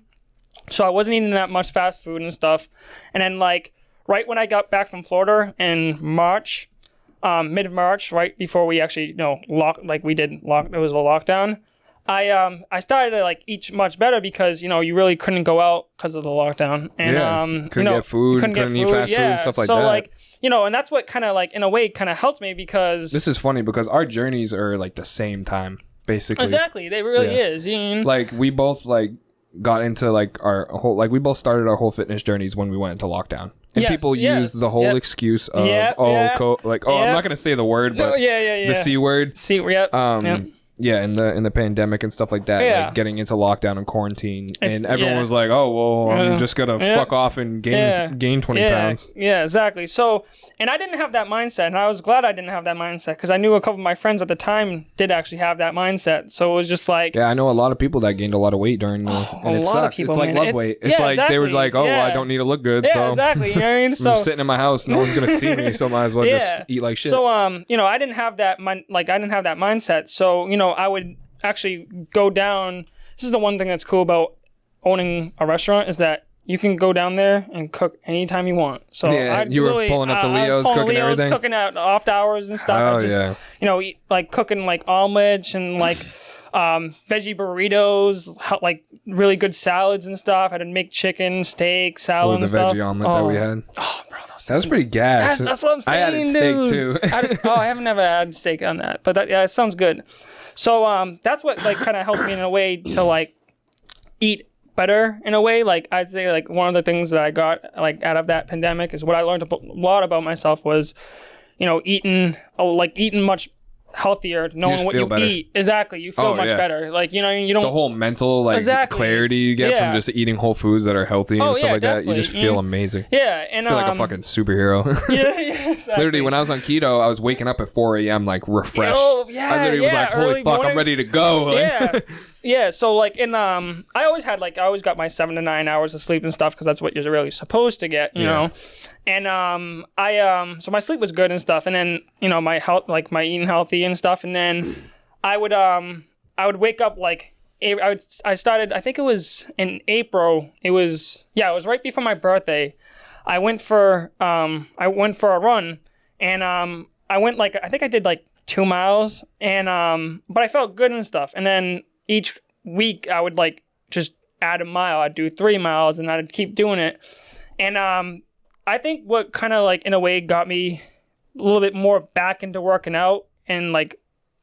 So I wasn't eating that much fast food and stuff. And then like right when I got back from Florida in March, mid-March, right before we actually, it was a lockdown, I started to like eat much better because, you really couldn't go out because of the lockdown. And, couldn't get food, couldn't eat fast food and stuff like that. So like, and that's what kind of like, in a way, kind of helps me because... This is funny because our journeys are like the same time, basically. Exactly. They really is. Like, we both like got into like our whole, like we both started our whole fitness journeys when we went into lockdown. And people use the whole excuse of, I'm not going to say the word, but the C word. In the pandemic and stuff like that, like getting into lockdown and quarantine. And everyone was like, oh, well, I'm just going to fuck off and gain 20 pounds. Yeah, exactly. So, and I didn't have that mindset. And I was glad I didn't have that mindset because I knew a couple of my friends at the time did actually have that mindset. So it was just like... Yeah, I know a lot of people that gained a lot of weight during the... and it sucks. It's like love weight. It's like they were like, oh, well, I don't need to look good. So exactly. You know what I mean? So, I'm sitting in my house. No one's going to see me. So might as well just eat like shit. So, I didn't have that mindset. So, I would actually go down. This is the one thing that's cool about owning a restaurant is that you can go down there and cook anytime you want. So you were pulling up to Leo's, cooking everything, cooking out off hours and stuff. Eat, like cooking like omelets and like veggie burritos, like really good salads and stuff. I had to make chicken, steak, salad, and the stuff. veggie omelet that we had. Oh, bro, That was pretty gas. That's what I'm saying, I added steak too. I haven't never had steak on that, but it sounds good. So that's what like kind of helped me in a way to like eat better in a way. Like I'd say like one of the things that I got like out of that pandemic is what I learned a lot about myself was, eating much healthier, knowing what you better. eat. Exactly. You feel much better. Like, you don't... The whole mental, like, clarity you get from just eating whole foods that are healthy and stuff like definitely. that. You just feel amazing. Yeah. And, I feel like a fucking superhero. Yeah, exactly. Literally, when I was on keto, I was waking up at 4 a.m. like refreshed. I literally was like, holy fuck, I'm ready to go. Like, yeah. So like I always got my 7 to 9 hours of sleep and stuff because that's what you're really supposed to get, you know. And so my sleep was good and stuff, and then my health, like my eating healthy and stuff, and then I would wake up like I started, I think it was in April. It was right before my birthday. I went for a run, and I went like, I think I did like 2 miles, and but I felt good and stuff. And then each week I would like just add a mile. I'd do 3 miles, and I'd keep doing it. And I think what kind of like in a way got me a little bit more back into working out, and like,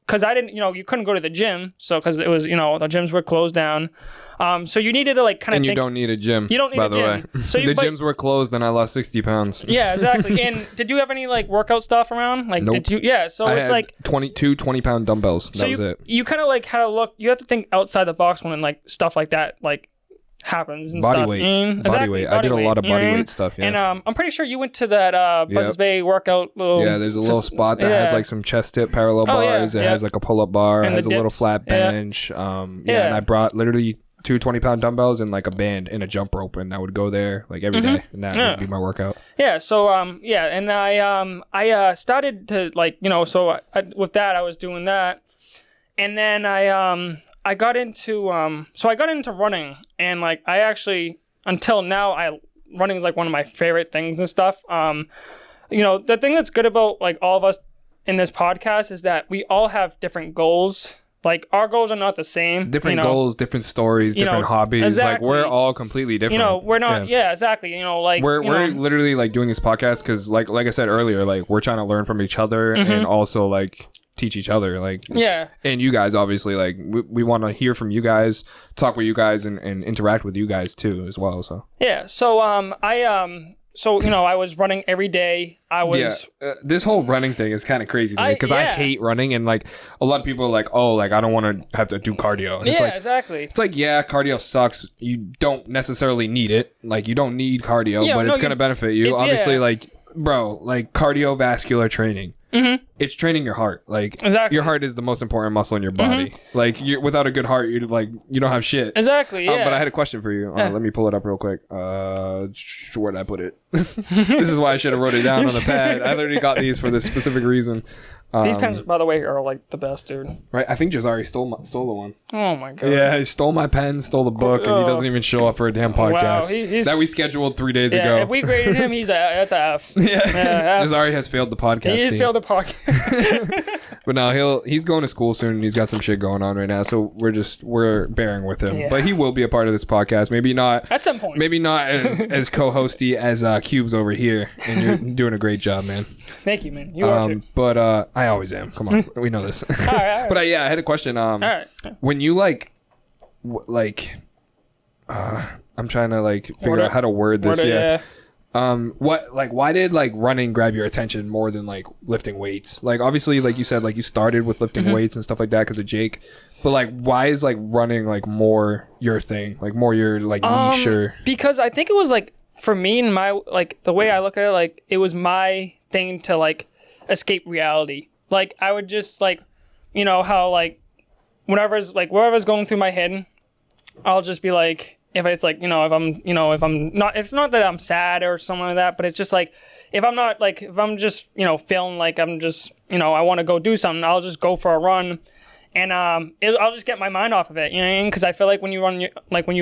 cause I didn't, you couldn't go to the gym. So, cause it was, the gyms were closed down. So you needed to like kind of you don't need a gym. You don't need by a the gym. way. So the gyms were closed and I lost 60 pounds. Yeah, exactly. And did you have any like workout stuff around? Like, nope. did you? Yeah. So I it's had like 20-pound dumbbells. That was it. You kind of like had to look, you have to think outside the box when like stuff like that, like, happens and body stuff. weight. Exactly, body weight. I did a lot of body weight stuff. Yeah. And I'm pretty sure you went to that Buzzards Bay workout. There's a little spot that has like some chest dip parallel bars. It has like a pull up bar. It has a little flat bench. And I brought literally 2 20-pound dumbbells and like a band and a jump rope, and I would go there like every day, and that would be my workout. Yeah. So and I started to like so with that I was doing that, and then I got into running, and like I actually until now running is like one of my favorite things and stuff. The thing that's good about like all of us in this podcast is that we all have different goals. Like our goals are not the same. Different goals, different stories, different hobbies. Exactly. Like we're all completely different. We're not. Yeah, exactly. Like we're literally like doing this podcast because like I said earlier, like we're trying to learn from each other and also like teach each other, like and you guys obviously like we want to hear from you guys, talk with you guys, and interact with you guys too as well. So I was running every day. This whole running thing is kind of crazy to me because I hate running, and like a lot of people are like, oh, like I don't want to have to do cardio. And exactly. It's like cardio sucks. You don't necessarily need it. Like you don't need cardio, but it's gonna benefit you. Obviously, like bro, like cardiovascular training. Mm-hmm. It's training your heart. Like your heart is the most important muscle in your body. Mm-hmm. Like without a good heart, you don't have shit. Exactly. Yeah. But I had a question for you. Let me pull it up real quick. Where did I put it? This is why I should have wrote it down on the pad. I literally got these for this specific reason. These pens, by the way, are like the best, dude. Right? I think Jazari stole the one. Oh my god. Yeah, he stole my pen, stole the book, and he doesn't even show up for a damn podcast. Wow, that we scheduled 3 days ago. If we graded him, that's a F. Jazari has failed the podcast. He has failed the podcast. But no, he's going to school soon. And he's got some shit going on right now, so we're bearing with him. Yeah. But he will be a part of this podcast. Maybe not at some point. Maybe not as co-hosty as Cubes over here. And you're doing a great job, man. Thank you, man. You are too. But I always am. Come on, we know this. All right. But I had a question. All right. When you I'm trying to figure out how to word this. Why did running grab your attention more than lifting weights? Like obviously, like you said, you started with lifting weights and stuff like that because of Jake. But why is running more your thing? More your niche? Or... Because I think it was for me and my the way I look at it, it was my thing to escape reality. I would just how whatever's going through my head, I'll just be if it's if it's not that I'm sad or something like that, but it's just if I'm just feeling I'm just I want to go do something, I'll just go for a run, and I'll just get my mind off of it, you know what I mean? Because I feel when you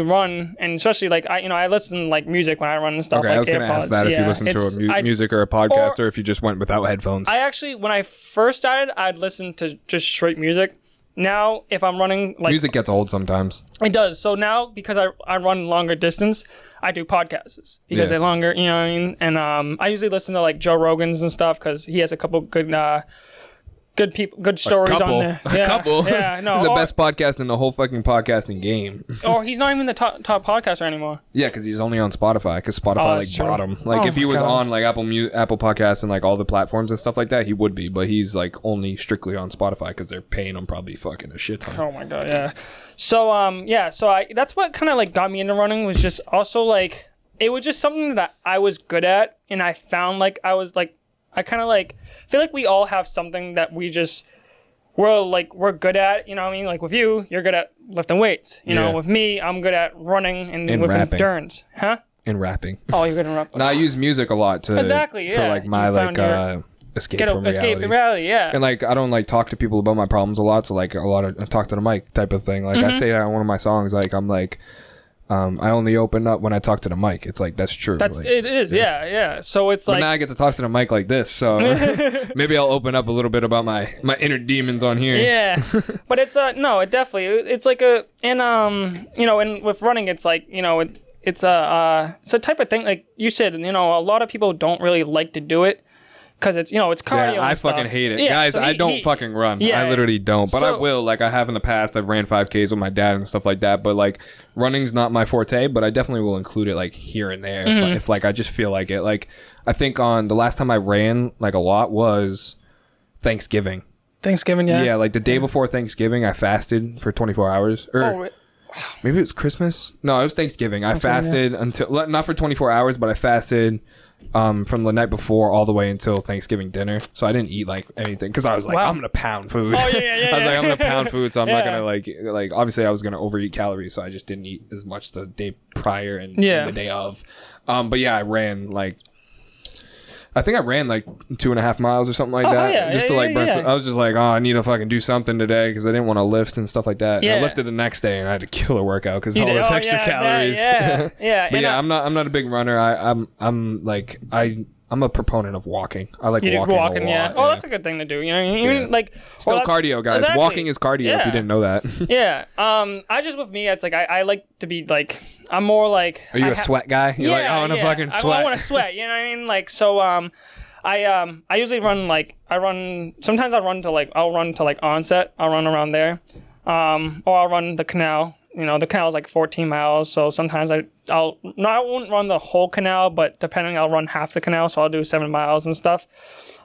run, and especially I listen to music when I run and stuff. Okay, I was gonna ask that if you listen to music or a podcast, or if you just went without headphones. I actually, when I first started, I'd listen to just straight music. now if I'm running like music gets old sometimes. it does. So now because I run longer distance, I do podcasts because they're longer, you know what I mean? And I usually listen to like Joe Rogan's and stuff because he has a couple good people, good stories on there. A couple. Yeah, no. He's the best podcast in the whole fucking podcasting game. Or he's not even the top podcaster anymore. Yeah, because he's only on Spotify. Because Spotify like bought him. Like if he was on like Apple Podcasts and like all the platforms and stuff like that, he would be. But he's like only strictly on Spotify because they're paying him probably fucking a shit ton. Oh my god, yeah. So so that's what kind of like got me into running was just also like it was just something that I was good at, and I found like I was like. I kind of like feel like we all have something that we're good at, you know what I mean? Like with you, you're good at lifting weights. You know, with me, I'm good at running and with rapping. endurance. Huh? And rapping. Oh, you're good at rapping. No, I use music a lot to for like my escape from reality. Yeah. And like I don't like talk to people about my problems a lot, so like I talk to the mic type of thing. Like I say that in one of my songs, like I'm like I only open up when I talk to the mic. It's like that's true. That's like, it is, yeah. So it's like now I get to talk to the mic like this. So maybe I'll open up a little bit about my inner demons on here. Yeah, but it's no, it definitely it's like a and you know, and with running, it's like you know, it's a type of thing like you said. You know, a lot of people don't really like to do it. Because it's, you know, it's cardio. Yeah, I and stuff. fucking hate it. Yeah, Guys, so I don't fucking run. Yeah, I literally don't. But I so, will. Like, I have in the past. I've ran 5Ks with my dad and stuff like that. But, like, running's not my forte. But I definitely will include it, like, here and there. If like, I just feel like it. Like, I think on the last time I ran, like, a lot was Thanksgiving. Thanksgiving, yeah? Yeah, like, the day before Thanksgiving, I fasted for 24 hours. Maybe it was Christmas? No, it was Thanksgiving. I fasted until... Not for 24 hours, but I fasted... from the night before all the way until Thanksgiving dinner. So I didn't eat like anything because I was like, I'm gonna pound food. Oh yeah. I was like, I'm gonna pound food, so I'm not gonna like obviously I was gonna overeat calories, so I just didn't eat as much the day prior and the day of. But yeah, I ran like I think I ran like 2.5 miles or something like that. Just to like burn some, I was just like, I need to fucking do something today because I didn't want to lift and stuff like that. And I lifted the next day and I had to kill a workout because all this extra calories. But I'm not a big runner. I'm a proponent of walking. I like walking a lot. Yeah. Oh, that's a good thing to do. You know, even like still cardio, guys. Exactly. Walking is cardio if you didn't know that. Yeah. I just with me, it's like I like to be like I'm more like. Are you a sweat guy? You're like I want to fucking sweat. I want to sweat. You know what I mean? Like so. I usually run like sometimes I'll run to like Onset. I'll run around there. Or I'll run the canal. You know, the canal is like 14 miles, so sometimes I won't run the whole canal, but depending, I'll run half the canal, so I'll do 7 miles and stuff.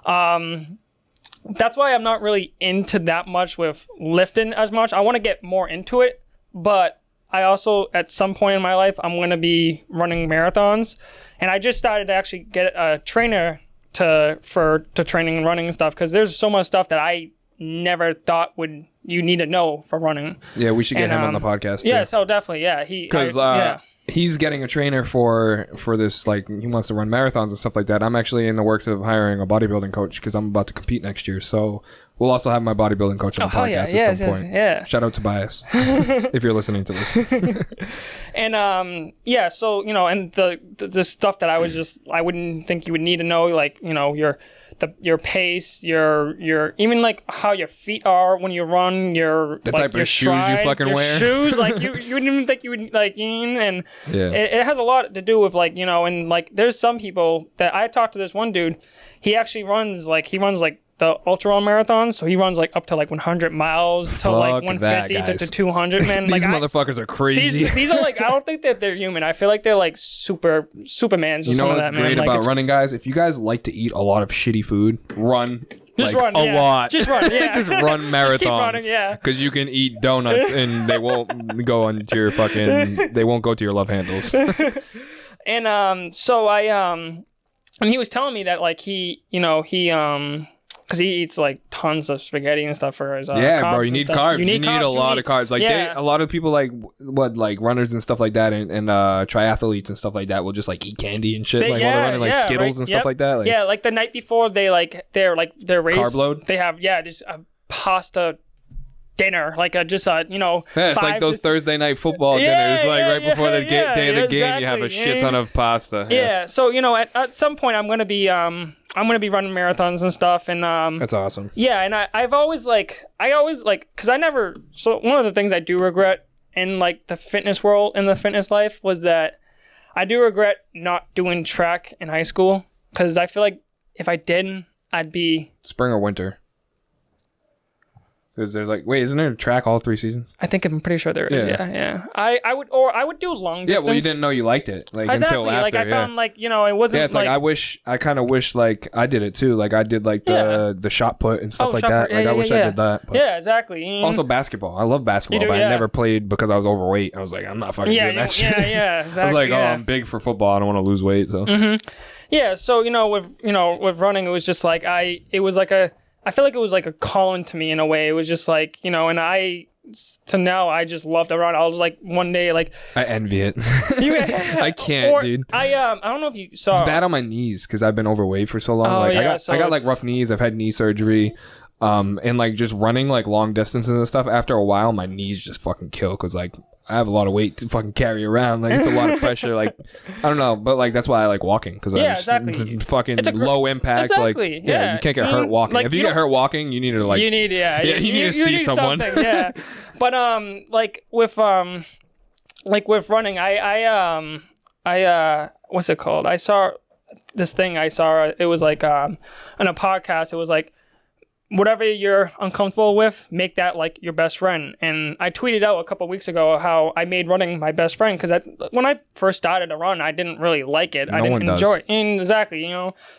That's why I'm not really into that much with lifting as much. I want to get more into it, but I also, at some point in my life, I'm going to be running marathons, and I just started to actually get a trainer to training and running and stuff, because there's so much stuff that I never thought you need to know for running. Yeah, we should get him on the podcast too. Yeah, so definitely, yeah. He's getting a trainer for this, like, he wants to run marathons and stuff like that. I'm actually in the works of hiring a bodybuilding coach because I'm about to compete next year. So we'll also have my bodybuilding coach on the podcast at some point. Yeah. Shout out to Tobias if you're listening to this. And so you know, and the stuff that I wouldn't think you would need to know, like, you know, your pace, your even like how your feet are when you run, the type of shoes you fucking wear. Shoes, like you wouldn't even think you would like and it has a lot to do with, like, you know, and like there's some people that I talked to. This one dude, he actually runs like the ultra marathons, so he runs like up to like 100 miles to like 150 to 200, man. These motherfuckers are crazy. These are like, I don't think that they're human. I feel like they're like supermans. You know what's great about running, guys? If you guys like to eat a lot of shitty food, run. Just like, run a lot. Just run, yeah. Just run marathons. Just keep running, yeah. Because you can eat donuts and they won't go into your they won't go to your love handles. And so and he was telling me that like he because he eats like tons of spaghetti and stuff for his carbs. Bro, you need carbs. You need a lot of carbs. Like a lot of people like runners and stuff like that and triathletes and stuff like that will just like eat candy and shit while they're running, like Skittles and stuff like that. Like, like the night before their race, carb load. They have just a pasta dinner, like it's like those Thursday night football dinners, like right before the day of the game, you have a shit ton of pasta. So you know, at some point I'm gonna be I'm gonna be running marathons and stuff, and That's awesome. yeah, and I've always because I never. So one of the things I do regret in like the fitness world, in the fitness life, was that I do regret not doing track in high school, because I feel like if I didn't, I'd be Spring or winter? Because there's like, wait, isn't there a track all 3 seasons? I'm pretty sure there is. Yeah. I would do long distance. Yeah, well, you didn't know you liked it, like exactly. until after. Like I found like it wasn't. Yeah, it's like I kind of wish like I did it too. Like I did like the shot put and stuff like that. Put. Like I wish I did that. But yeah, exactly. also basketball. I love basketball, but I never played because I was overweight. I was like, I'm not fucking doing that shit. Yeah, exactly. I was like, I'm big for football. I don't want to lose weight. So yeah, so with running, it was just like I feel like it was like a calling to me in a way. It was just like, and I just love to run. I was like one day like I envy it. I can't, dude. I don't know if you saw. It's bad on my knees because I've been overweight for so long. Oh, like yeah, I got like rough knees. I've had knee surgery. And like just running like long distances and stuff, after a while my knees just fucking kill because like I have a lot of weight to fucking carry around. Like it's a lot of pressure. Like I don't know, but like that's why I like walking, because it's fucking low impact. Exactly. Like you can't get hurt walking. Like, if you get hurt walking, you need to like you need to see someone. Yeah, but like with running, I what's it called? I saw this thing. It was like on a podcast. It was like, whatever you're uncomfortable with, make that like your best friend. And I tweeted out a couple of weeks ago how I made running my best friend, because when I first started to run, I didn't really like it. I didn't enjoy it. And exactly,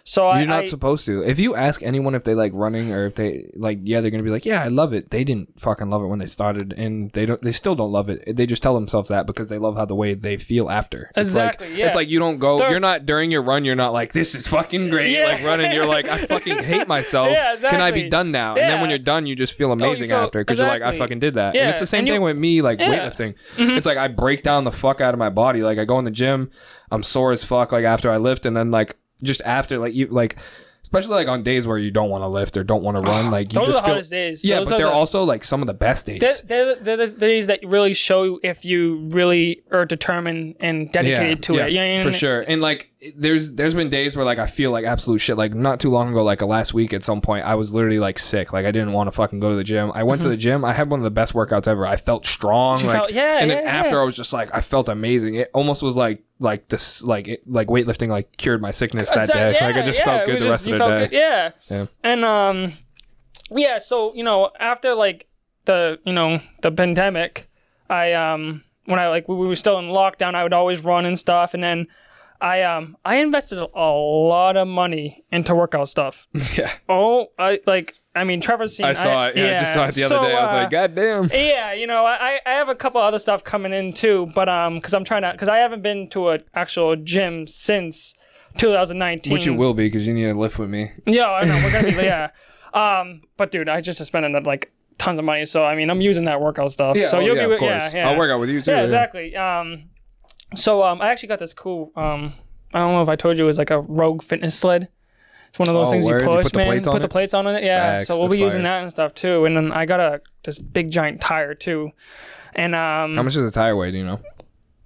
So you're not supposed to. If you ask anyone if they like running, or if they like, they're gonna be like, yeah, I love it. They didn't fucking love it when they started, and they still don't love it. They just tell themselves that because they love how the way they feel after. Exactly. It's like you don't go. You're not during your run. You're not like, this is fucking great. Yeah. Like running. You're like, I fucking hate myself. Yeah, exactly. Can I be done now? Yeah. And then when you're done, you just feel amazing after, because you're like, I fucking did that. Yeah. And it's the same thing with me, like weightlifting. It's like I break down the fuck out of my body. Like I go in the gym, I'm sore as fuck like after I lift, and then like just after, like you like, especially like on days where you don't want to lift or don't want to run, like you those just are the hardest days. Yeah, but they're also like some of the best days. They're the days that really show if you really are determined and dedicated to it. Yeah, for sure. And like there's been days where like I feel like absolute shit. Like not too long ago, like last week at some point, I was literally like sick. Like I didn't want to fucking go to the gym. I went to the gym. I had one of the best workouts ever. I felt strong. And then after I was just like, I felt amazing. It almost was like this, like weightlifting like cured my sickness that day. Like I just felt good the rest of the day. Good, yeah. And so after like the pandemic, when we were still in lockdown, I would always run and stuff, and then I invested a lot of money into workout stuff. Yeah. Trevor's seen. I saw it. Yeah, I just saw it the other day. I was like, God damn. Yeah, I have a couple other stuff coming in too, but because I haven't been to an actual gym since 2019. Which you will be, because you need to lift with me. Yeah, I know. We're gonna be but dude, I just spent like tons of money, so I mean, I'm using that workout stuff. Yeah, so you'll be of course. Yeah. I'll work out with you too. Yeah, exactly. So I actually got this cool. I don't know if I told you, it was like a Rogue fitness sled. It's one of those things you push, put the plates on it. Yeah, Facts, so we'll be using fire. that and stuff too. And then I got this big giant tire too. And how much does a tire weigh? Do you know?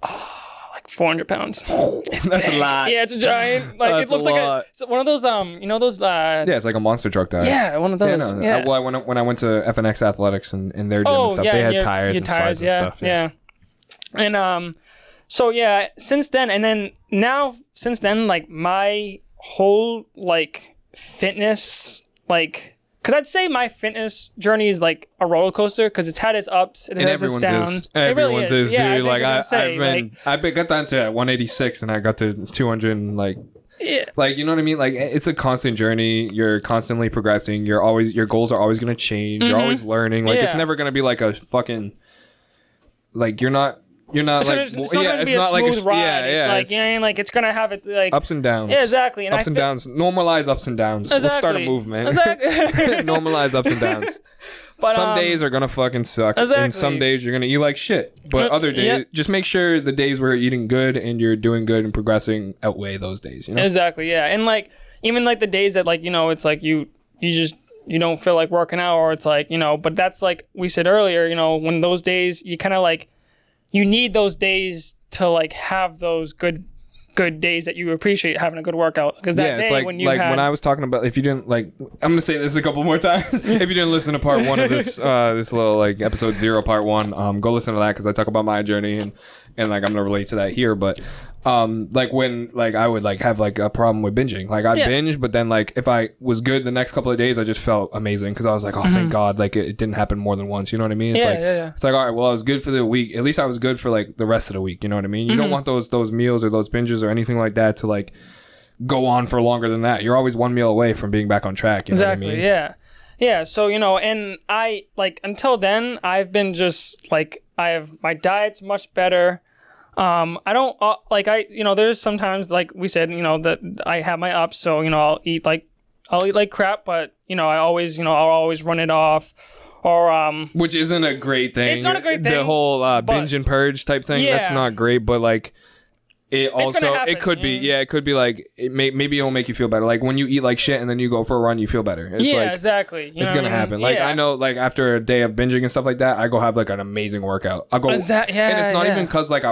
Like 400 pounds. That's a lot. Yeah, it's a giant. Like it looks like one of those. Those. Yeah, it's like a monster truck tire. Yeah, one of those. Yeah. Well, when I went to FNX Athletics and their gym and stuff, they had tires and slides and stuff. Yeah. And so yeah, since then, like my whole like fitness, like, because I'd say my fitness journey is like a roller coaster, because it's had its ups and it has its downs. Everyone's is, yeah, dude. Like I got down to 186 and I got to 200 and like. Yeah. Like, you know what I mean? Like, it's a constant journey. You're constantly progressing. Your goals are always going to change. You're always learning. Like, it's never going to be like a fucking, like, you're not it's not gonna be a smooth ride. It's like it's gonna have its like ups and downs. Yeah, exactly. Ups and downs. Normalize ups and downs. Exactly. Let's start a movement. Exactly. Normalize ups and downs. But some days are gonna fucking suck, and some days you're gonna eat like shit. But other days, just make sure the days where you're eating good and you're doing good and progressing outweigh those days. Exactly. Yeah, and like even like the days that like it's like you don't feel like working out, or it's like but that's like we said earlier. When those days you kind of like. You need those days to like have those good good days that you appreciate having a good workout. Because that day it's like when you when I was talking about, if you didn't like, I'm gonna say this a couple more times. If you didn't listen to part 1 of this this little like episode 0 part 1, go listen to that because I talk about my journey and like I'm gonna relate to that here. But like when like I would like have like a problem with binging, like I'd binge, but then like if I was good the next couple of days, I just felt amazing because I was like, oh thank God, like it didn't happen more than once. You know what I mean? It's It's like, all right, well I was good for the week. At least I was good for like the rest of the week. You know what I mean? You don't want those meals or those binges or anything like that to like go on for longer than that. You're always one meal away from being back on track. You know what I mean? Yeah. So and I like until then I've been just like my diet's much better. I don't there's sometimes like we said, that I have my ups, so I'll eat like crap, but I always I'll always run it off, or which isn't a great thing. It's not a great thing. The whole binge and purge type thing, that's not great, but like it also it could be it could be like maybe it'll make you feel better, like when you eat like shit and then you go for a run, you feel better. It's exactly. It's gonna happen. Like I know, like after a day of binging and stuff like that, I go have like an amazing workout. I'll go and it's not even because like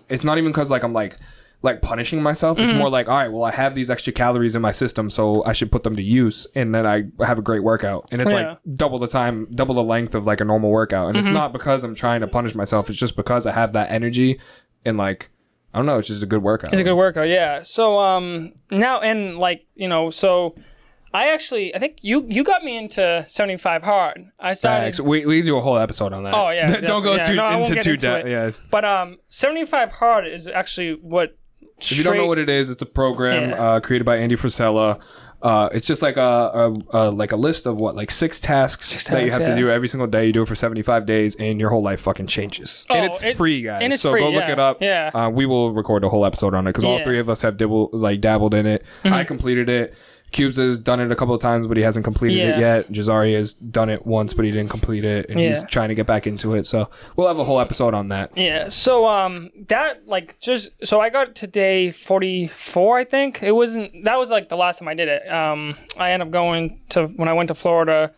it's not even because like I'm like punishing myself. It's more like, all right, well I have these extra calories in my system, so I should put them to use, and then I have a great workout, and it's like double the length of like a normal workout, and it's not because I'm trying to punish myself. It's just because I have that energy and like I don't know, it's just a good workout. It's a good workout, yeah. So now and like so I think you got me into 75 hard. I started. We do a whole episode on that. Oh yeah, don't go into depth. Yeah, but 75 hard is actually what. If you don't know what it is, it's a program created by Andy Frisella. It's just like a list of like 6 tasks that you have to do every single day. You do it for 75 days, and your whole life fucking changes. And it's free, guys. And it's so free, go look it up. Yeah. We will record a whole episode on it because all 3 of us have dabbled in it. I completed it. Cubes has done it a couple of times, but he hasn't completed it yet. Jazari has done it once, but he didn't complete it, and he's trying to get back into it. So we'll have a whole episode on that. Yeah. So so I got to day 44. I think that was like the last time I did it. I ended up going to when I went to Florida.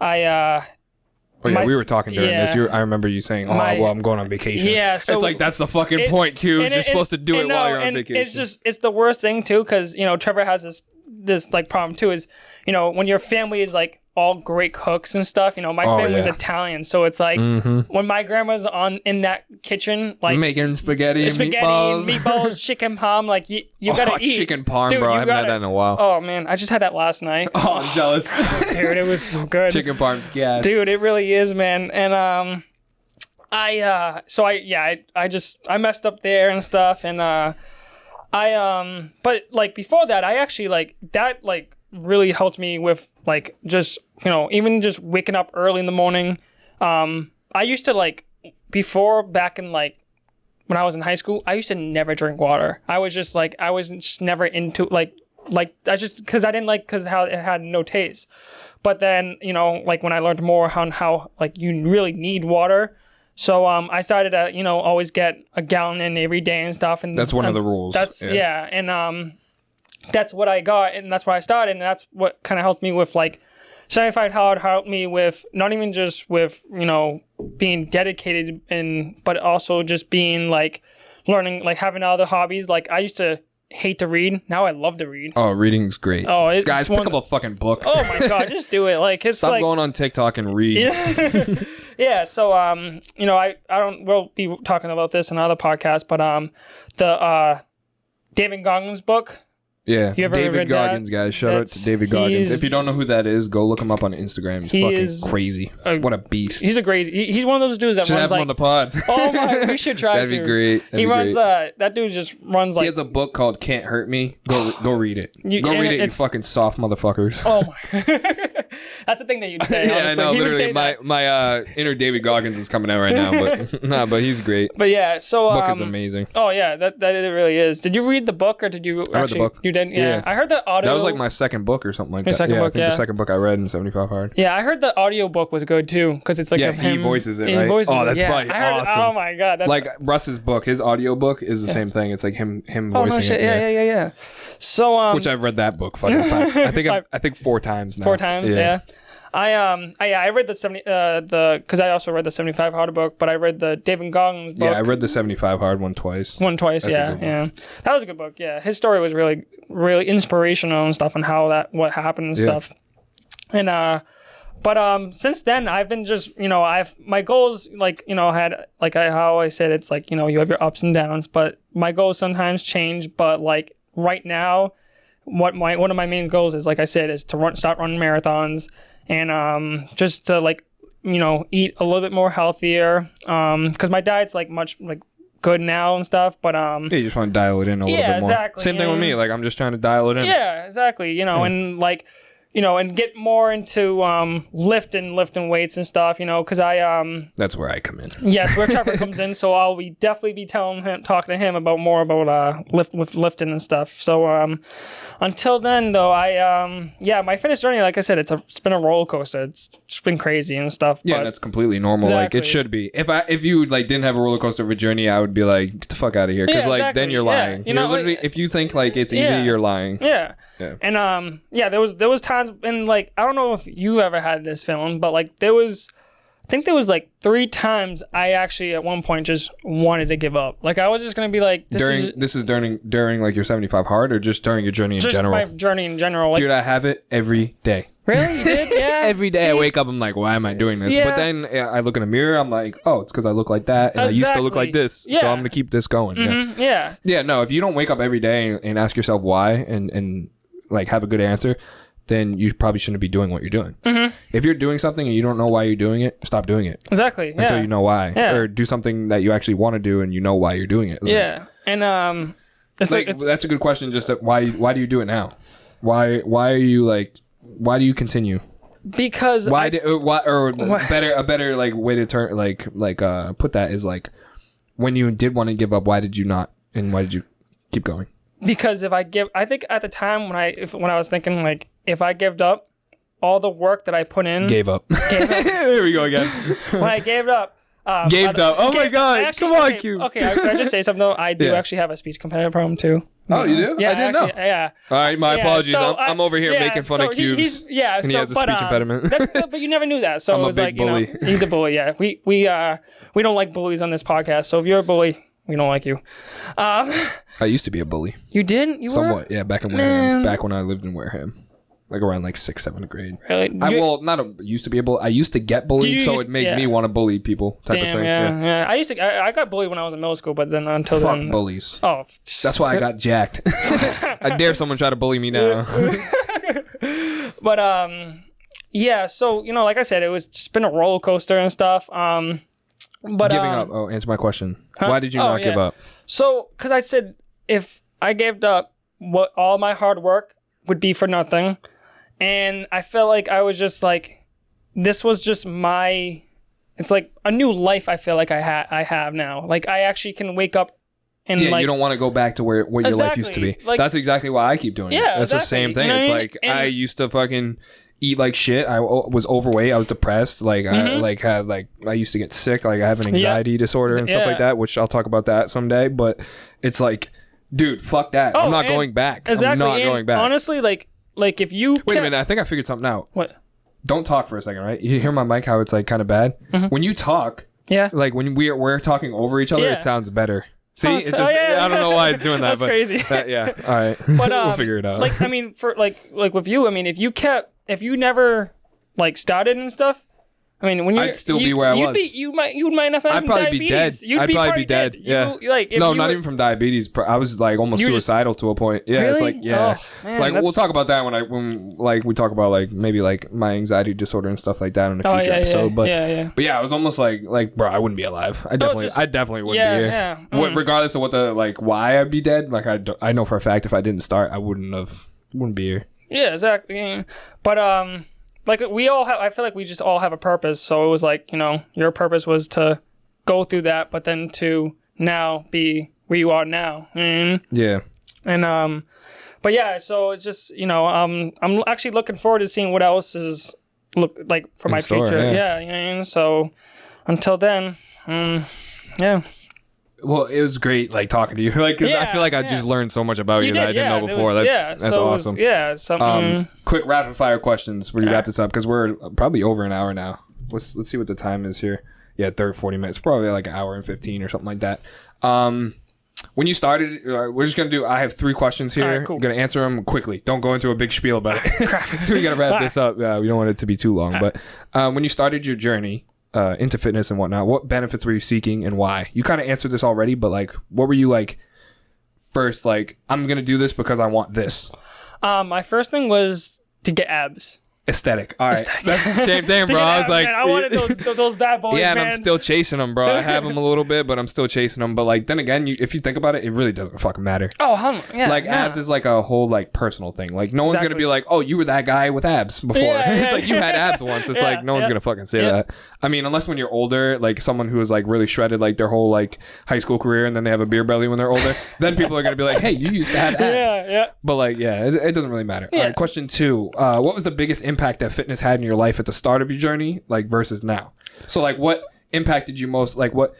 We were talking during this. I remember you saying, I'm going on vacation. Yeah, so it's like that's the fucking point, Cubes. You're supposed to do it while you're on vacation. It's the worst thing too, because Trevor has this like problem too. Is when your family is like all great cooks and stuff. My family's Italian, so it's like when my grandma's in that kitchen, like making spaghetti and meatballs, chicken parm, like you gotta eat chicken parm, dude, bro. I haven't had that in a while. Oh man, I just had that last night. Oh, I'm jealous, dude. It was so good. Chicken parm's gas, dude. It really is, man. And I messed up there and stuff, and but like before that, I actually like that like really helped me with like just even just waking up early in the morning. I used to like before back in like when I was in high school, I used to never drink water. I was just never into like I just because I didn't like because how it had no taste. But then like when I learned more on how like you really need water. So I started to always get a gallon in every day and stuff, and that's one of the rules. That's and that's what I got, and that's where I started, and that's what kind of helped me with like 75 hard. Helped me with not even just with being dedicated but also just being like learning, like having other hobbies. Like I used to hate to read. Now I love to read. Oh, reading's great. Oh, it's guys, pick up a fucking book. Oh my god, just do it. Like it's stop going on TikTok and read. Yeah. So we'll be talking about this in another podcast, but the David Goggins book. Yeah, you ever David read Goggins, that? guys. Shout out to David Goggins. If you don't know who that is, go look him up on Instagram. He's fucking crazy. What a beast. He's a crazy. He's one of those dudes that should runs have him like on the pod. Oh my, we should try. That'd be great. He runs. That dude just runs like. He has a book called "Can't Hurt Me." Go read it. Go read it, you fucking soft motherfuckers. Oh my. That's the thing that you'd say. Yeah, I know. Literally, my inner David Goggins is coming out right now, but he's great. But yeah, so book is amazing. Oh yeah, that it really is. Did you read the book or did you? I read the book. You didn't. Yeah, I heard the audio. That was like my second book or something like that. Second book, the second book I read in 75 Hard. Yeah, I heard the audio book was good too because it's like he voices it, right? Oh, that's probably awesome. Oh my god, like Russ's book, his audio book is the same thing. It's like him voicing no shit. it. Yeah. So which I've read that book fucking I think 4 times now. 4 times, yeah. I read the 70 because I also read the 75 hard book, but I read the David Goggins book. Yeah, I read the 75 hard one twice. That's yeah. That was a good book. Yeah, his story was really really inspirational and stuff, and how what happened and stuff. And but since then I've been just my goals, like had like how I said, it's like you have your ups and downs, but my goals sometimes change. But like right now, one of my main goals is, like I said, is to start running marathons. And just to like eat a little bit more healthier, because my diet's like much like good now and stuff, but you just want to dial it in a little bit more. Exactly. Same thing with me, like I'm just trying to dial it in. Yeah, exactly. And like and get more into lifting weights and stuff, because that's where I come in. Yes, where Trevor comes in. So I'll definitely be talking to him about more about lifting and stuff. So until then though, my fitness journey, like I said, it's been a roller coaster. It's been crazy and stuff. Yeah, but that's completely normal. Exactly. Like it should be. If you like didn't have a roller coaster of a journey, I would be like, get the fuck out of here, because like then you're lying. You're literally, if you think like it's easy, you're lying. Yeah. And there was times, and like I don't know if you ever had this feeling, but like I think there was like 3 times I actually at one point just wanted to give up. Like I was just gonna be like, this is during like your 75 hard, or just during your journey in general? Just my journey in general. Like, dude, I have it every day. Really? You did? Yeah. Every day I wake up, I'm like, why am I doing this? But then I look in the mirror, I'm like, oh, it's because I look like that, and I used to look like this, so I'm gonna keep this going. Yeah. No, if you don't wake up every day and ask yourself why, and like have a good answer, then you probably shouldn't be doing what you're doing. If you're doing something and you don't know why you're doing it, stop doing it. Exactly. Until you know why. Or do something that you actually want to do and you know why you're doing it. Yeah. And it's like that's a good question. Just why do you do it now? Why are you like? Why do you continue? Because a better like way to turn put that is like, when you did want to give up, why did you not, and why did you keep going? Because I think at the time when I was thinking, like, if I gave up all the work that I put in, gave up. Here we go again. When I gave up. My God! Come on, Cubes. Okay, can I just say something though? I do actually have a speech competitive problem too. Oh, you do? Yeah, I didn't know. Yeah. All right, my apologies. So I'm over here making fun of Cubes. He has a speech impediment. But you never knew that. So I'm it was a big like, bully. He's a bully. Yeah, we don't like bullies on this podcast. So if you're a bully, we don't like you. I used to be a bully. You didn't? You somewhat? were? Yeah, back in Wareham. Back when I lived in Wareham. Like around like 6th, 7th grade. Really? I used to be a bully. I used to get bullied, so it made me want to bully people type of thing. Yeah. I got bullied when I was in middle school, but then until Fuck then. bullies. Oh. That's why I got jacked. I dare someone try to bully me now. But yeah. So like I said, it's been a roller coaster and stuff. But giving up. Oh, answer my question. Huh? Why did you not give up? So, because I said if I gave up, all my hard work would be for nothing. And I felt like I was just like, this was just it's like a new life I feel like I have now. Like I actually can wake up and you don't want to go back to what your life used to be. Like, that's exactly why I keep doing it. That's the same thing. It's like I used to fucking eat like shit. I was overweight. I was depressed. Like I used to get sick. Like I have an anxiety disorder and stuff like that, which I'll talk about that someday. But it's like, dude, fuck that. I'm not going back. Exactly. I'm not going back. Honestly, like if you wait a minute, I think I figured something out. What? Don't talk for a second, right? You hear my mic how it's like kind of bad? When you talk, like when we're talking over each other, it sounds better. See, it's just I don't know why it's doing that. That's crazy. Yeah. All right. But we'll figure it out. Like I mean, for like with you, I mean, if you never like started and stuff, I mean, when I'd still be where I was. You might not have I'd probably diabetes. be dead. I'd probably be dead. Yeah. Not even from diabetes. I was like almost suicidal to a point. Yeah. Really? It's like Oh, man, like we'll talk about that when we talk about like maybe like my anxiety disorder and stuff like that in a future episode. But yeah, I was almost like bro, I wouldn't be alive. I definitely wouldn't be here. Yeah. Regardless of what the like why I'd be dead. Like I know for a fact if I didn't start, I wouldn't be here. Yeah. Exactly. But like I feel like we just all have a purpose. So it was like, your purpose was to go through that, but then to now be where you are now. Yeah. And, but yeah, so it's just, I'm actually looking forward to seeing what else is like for my future. Yeah. So until then, yeah. Well, it was great, like, talking to you. Like, 'cause I feel like I just learned so much about you that I didn't know before. That's awesome. Quick rapid fire questions where you wrap this up, because we're probably over an hour now. Let's see what the time is here. Yeah, 40 minutes. Probably like an hour and 15 or something like that. When you started, we're just going to do, I have 3 questions here. Right, cool. I'm going to answer them quickly. Don't go into a big spiel about it. So we got to wrap this up. We don't want it to be too long. But when you started your journey into fitness and whatnot, what benefits were you seeking and why? You kind of answered this already, but like, what were you like first, like, I'm going to do this because I want this? My first thing was to get abs. Aesthetic. All right. That's the same thing, bro. I was like, man, I wanted those bad boys, yeah, man. and I'm still chasing them, bro. I have them a little bit, but I'm still chasing them. But like, then again, if you think about it, it really doesn't fucking matter. Oh, yeah. Like, abs is like a whole like personal thing. Like, no one's gonna be like, oh, you were that guy with abs before. It's like, you had abs once. It's like, no one's gonna fucking say that. I mean, unless when you're older, like someone who is like really shredded like their whole like high school career, and then they have a beer belly when they're older, then people are gonna be like, hey, you used to have abs. Yeah. But like, it doesn't really matter. All right, question 2. What was the biggest impact that fitness had in your life at the start of your journey, like, versus now? So like, what impacted you most? Like, what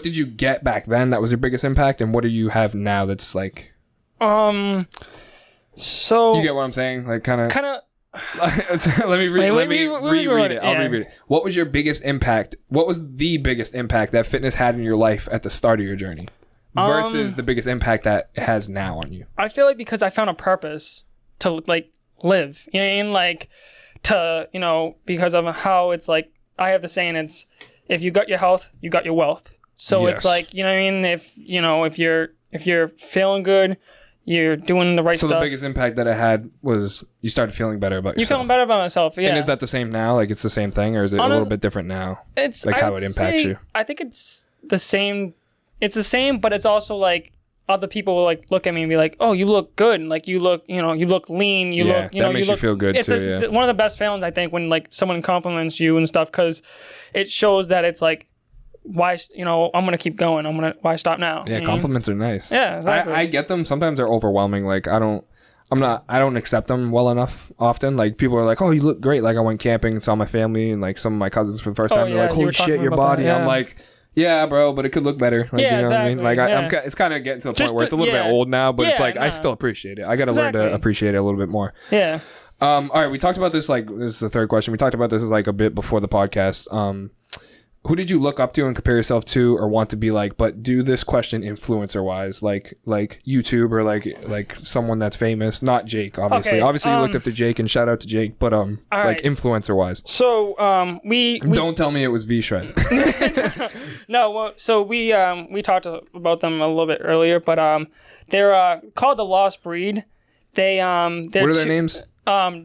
did you get back then that was your biggest impact, and what do you have now that's like, so you get what I'm saying? Like, kind of let me reread it. I'll reread it. What was your biggest impact? What was the biggest impact that fitness had in your life at the start of your journey versus the biggest impact that it has now on you? I feel like because I found a purpose to like live, you know what I mean? Like, to, you know, because of how it's like, I have the saying, it's, if you got your health, you got your wealth. So it's like, you know what I mean? If you're feeling good, you're doing the right stuff. So the biggest impact that it had was you started feeling better about yourself. You feeling better about myself, yeah. And is that the same now? Like, it's the same thing, or is it a little bit different now? It's like how it impacts you. I think it's the same. It's the same, but it's also like, other people will like look at me and be like, "Oh, you look good. Like, you look lean. You look, that makes you feel good too." One of the best feelings, I think, when like someone compliments you and stuff, because it shows that it's like, why, I'm gonna keep going. Why stop now? Yeah, compliments are nice. Yeah, exactly. I get them. Sometimes they're overwhelming. Like, I don't accept them well enough often. Like, people are like, "Oh, you look great." Like, I went camping and saw my family and like some of my cousins for the first time. They're like, "Holy shit, your body!" That, yeah. I'm like, yeah, bro, but it could look better. Like, yeah, you know exactly. what I mean? Like, it's kind of getting to the point where it's a little bit old now, but it's like, I still appreciate it. I got to learn to appreciate it a little bit more. Yeah. All right, we talked about this, like, this is the third question. We talked about this like a bit before the podcast. Who did you look up to and compare yourself to or want to be like, but do this question influencer wise, like YouTube or like someone that's famous, not Jake, obviously. Okay, obviously you looked up to Jake, and shout out to Jake, but like influencer wise. So we don't tell me it was V-Shred. No, well, so we talked about them a little bit earlier, but they're called the Lost Breed. What are their names?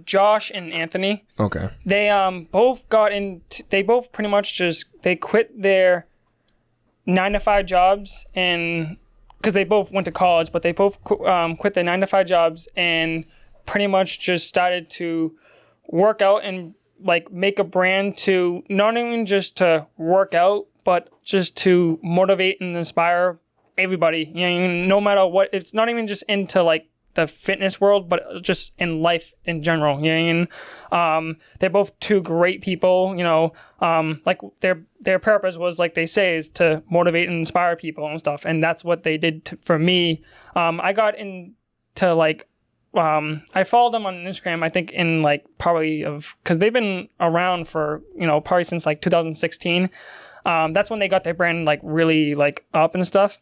Josh and Anthony. Okay. They both they both pretty much they quit their 9-to-5 jobs, and because they both went to college, but they both quit their 9-to-5 jobs and pretty much just started to work out and like make a brand to not even just to work out, but just to motivate and inspire everybody. No matter what, it's not even just into like the fitness world, but just in life in general. They're both two great people. Like their purpose was, like they say, is to motivate and inspire people and stuff, and that's what they did for me. I got into like I followed them on Instagram, I think in like probably because they've been around for probably since like 2016. That's when they got their brand like really like up and stuff.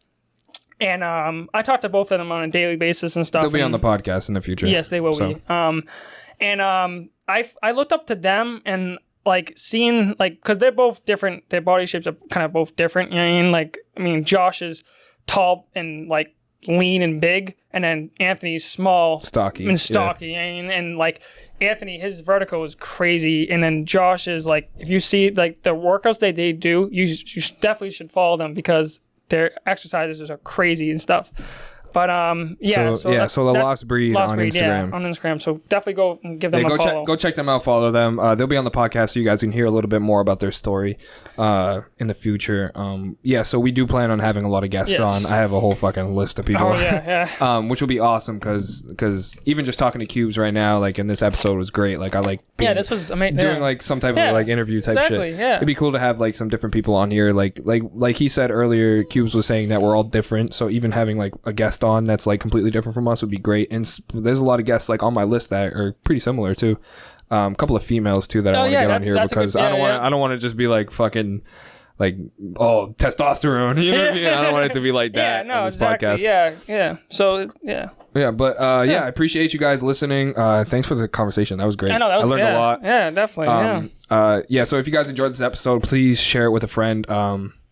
And I talk to both of them on a daily basis and stuff. They'll be on the podcast in the future. Yes, they will be. I looked up to them and like seeing like, because they're both different. Their body shapes are kind of both different. You know what I mean? Like, Josh is tall and like lean and big, and then Anthony's small, stocky. You know what I mean? And like Anthony, his vertical is crazy, and then Josh is like, if you see like the workouts they do, you definitely should follow them because their exercises are crazy and stuff. But yeah, so the that's Lost Breed on Instagram. Yeah, on Instagram. So definitely go and give them a follow. Go check them out. Follow them. They'll be on the podcast, so you guys can hear a little bit more about their story in the future. So we do plan on having a lot of guests on. I have a whole fucking list of people. Oh yeah. Which will be awesome because even just talking to Cubes right now, like in this episode was great. Like I like this was amazing. Doing like some type of like interview type shit. Yeah, it'd be cool to have like some different people on here. Like he said earlier, Cubes was saying that we're all different. So even having like a guest on that's like completely different from us would be great. And there's a lot of guests like on my list that are pretty similar too. A couple of females too that I want to get on here because I don't want to just be like fucking like testosterone. You know what I mean? I don't want it to be like that. On this podcast. Yeah. So yeah. Yeah, but I appreciate you guys listening. Thanks for the conversation. That was great. I know I learned a lot. Yeah, definitely. So if you guys enjoyed this episode, please share it with a friend.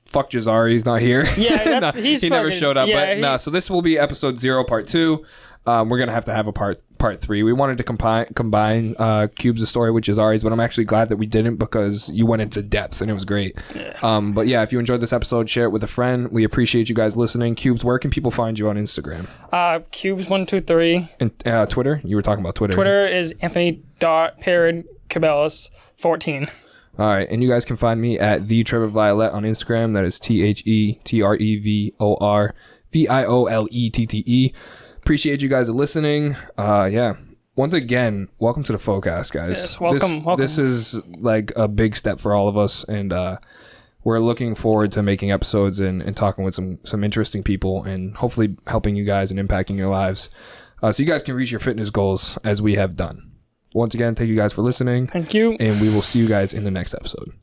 Fuck Jazari, he's not here. Yeah, he never showed up. So this will be episode 0, part 2. We're gonna have to have a part 3. We wanted to combine Cubes' story with Jazari's, but I'm actually glad that we didn't because you went into depth and it was great. Yeah. But yeah, if you enjoyed this episode, share it with a friend. We appreciate you guys listening. Cubes, where can people find you on Instagram? Cubes123. And Twitter? You were talking about Twitter. Twitter is Anthony.Cabellas 14. All right, and you guys can find me at the Trevor Violet on Instagram. That is TheTrevorVioletTTE. Appreciate you guys listening. Once again, welcome to the FOEcast, guys. Yes, welcome. This is like a big step for all of us, and we're looking forward to making episodes and talking with some interesting people, and hopefully helping you guys and impacting your lives, so you guys can reach your fitness goals as we have done. Once again, thank you guys for listening. Thank you. And we will see you guys in the next episode.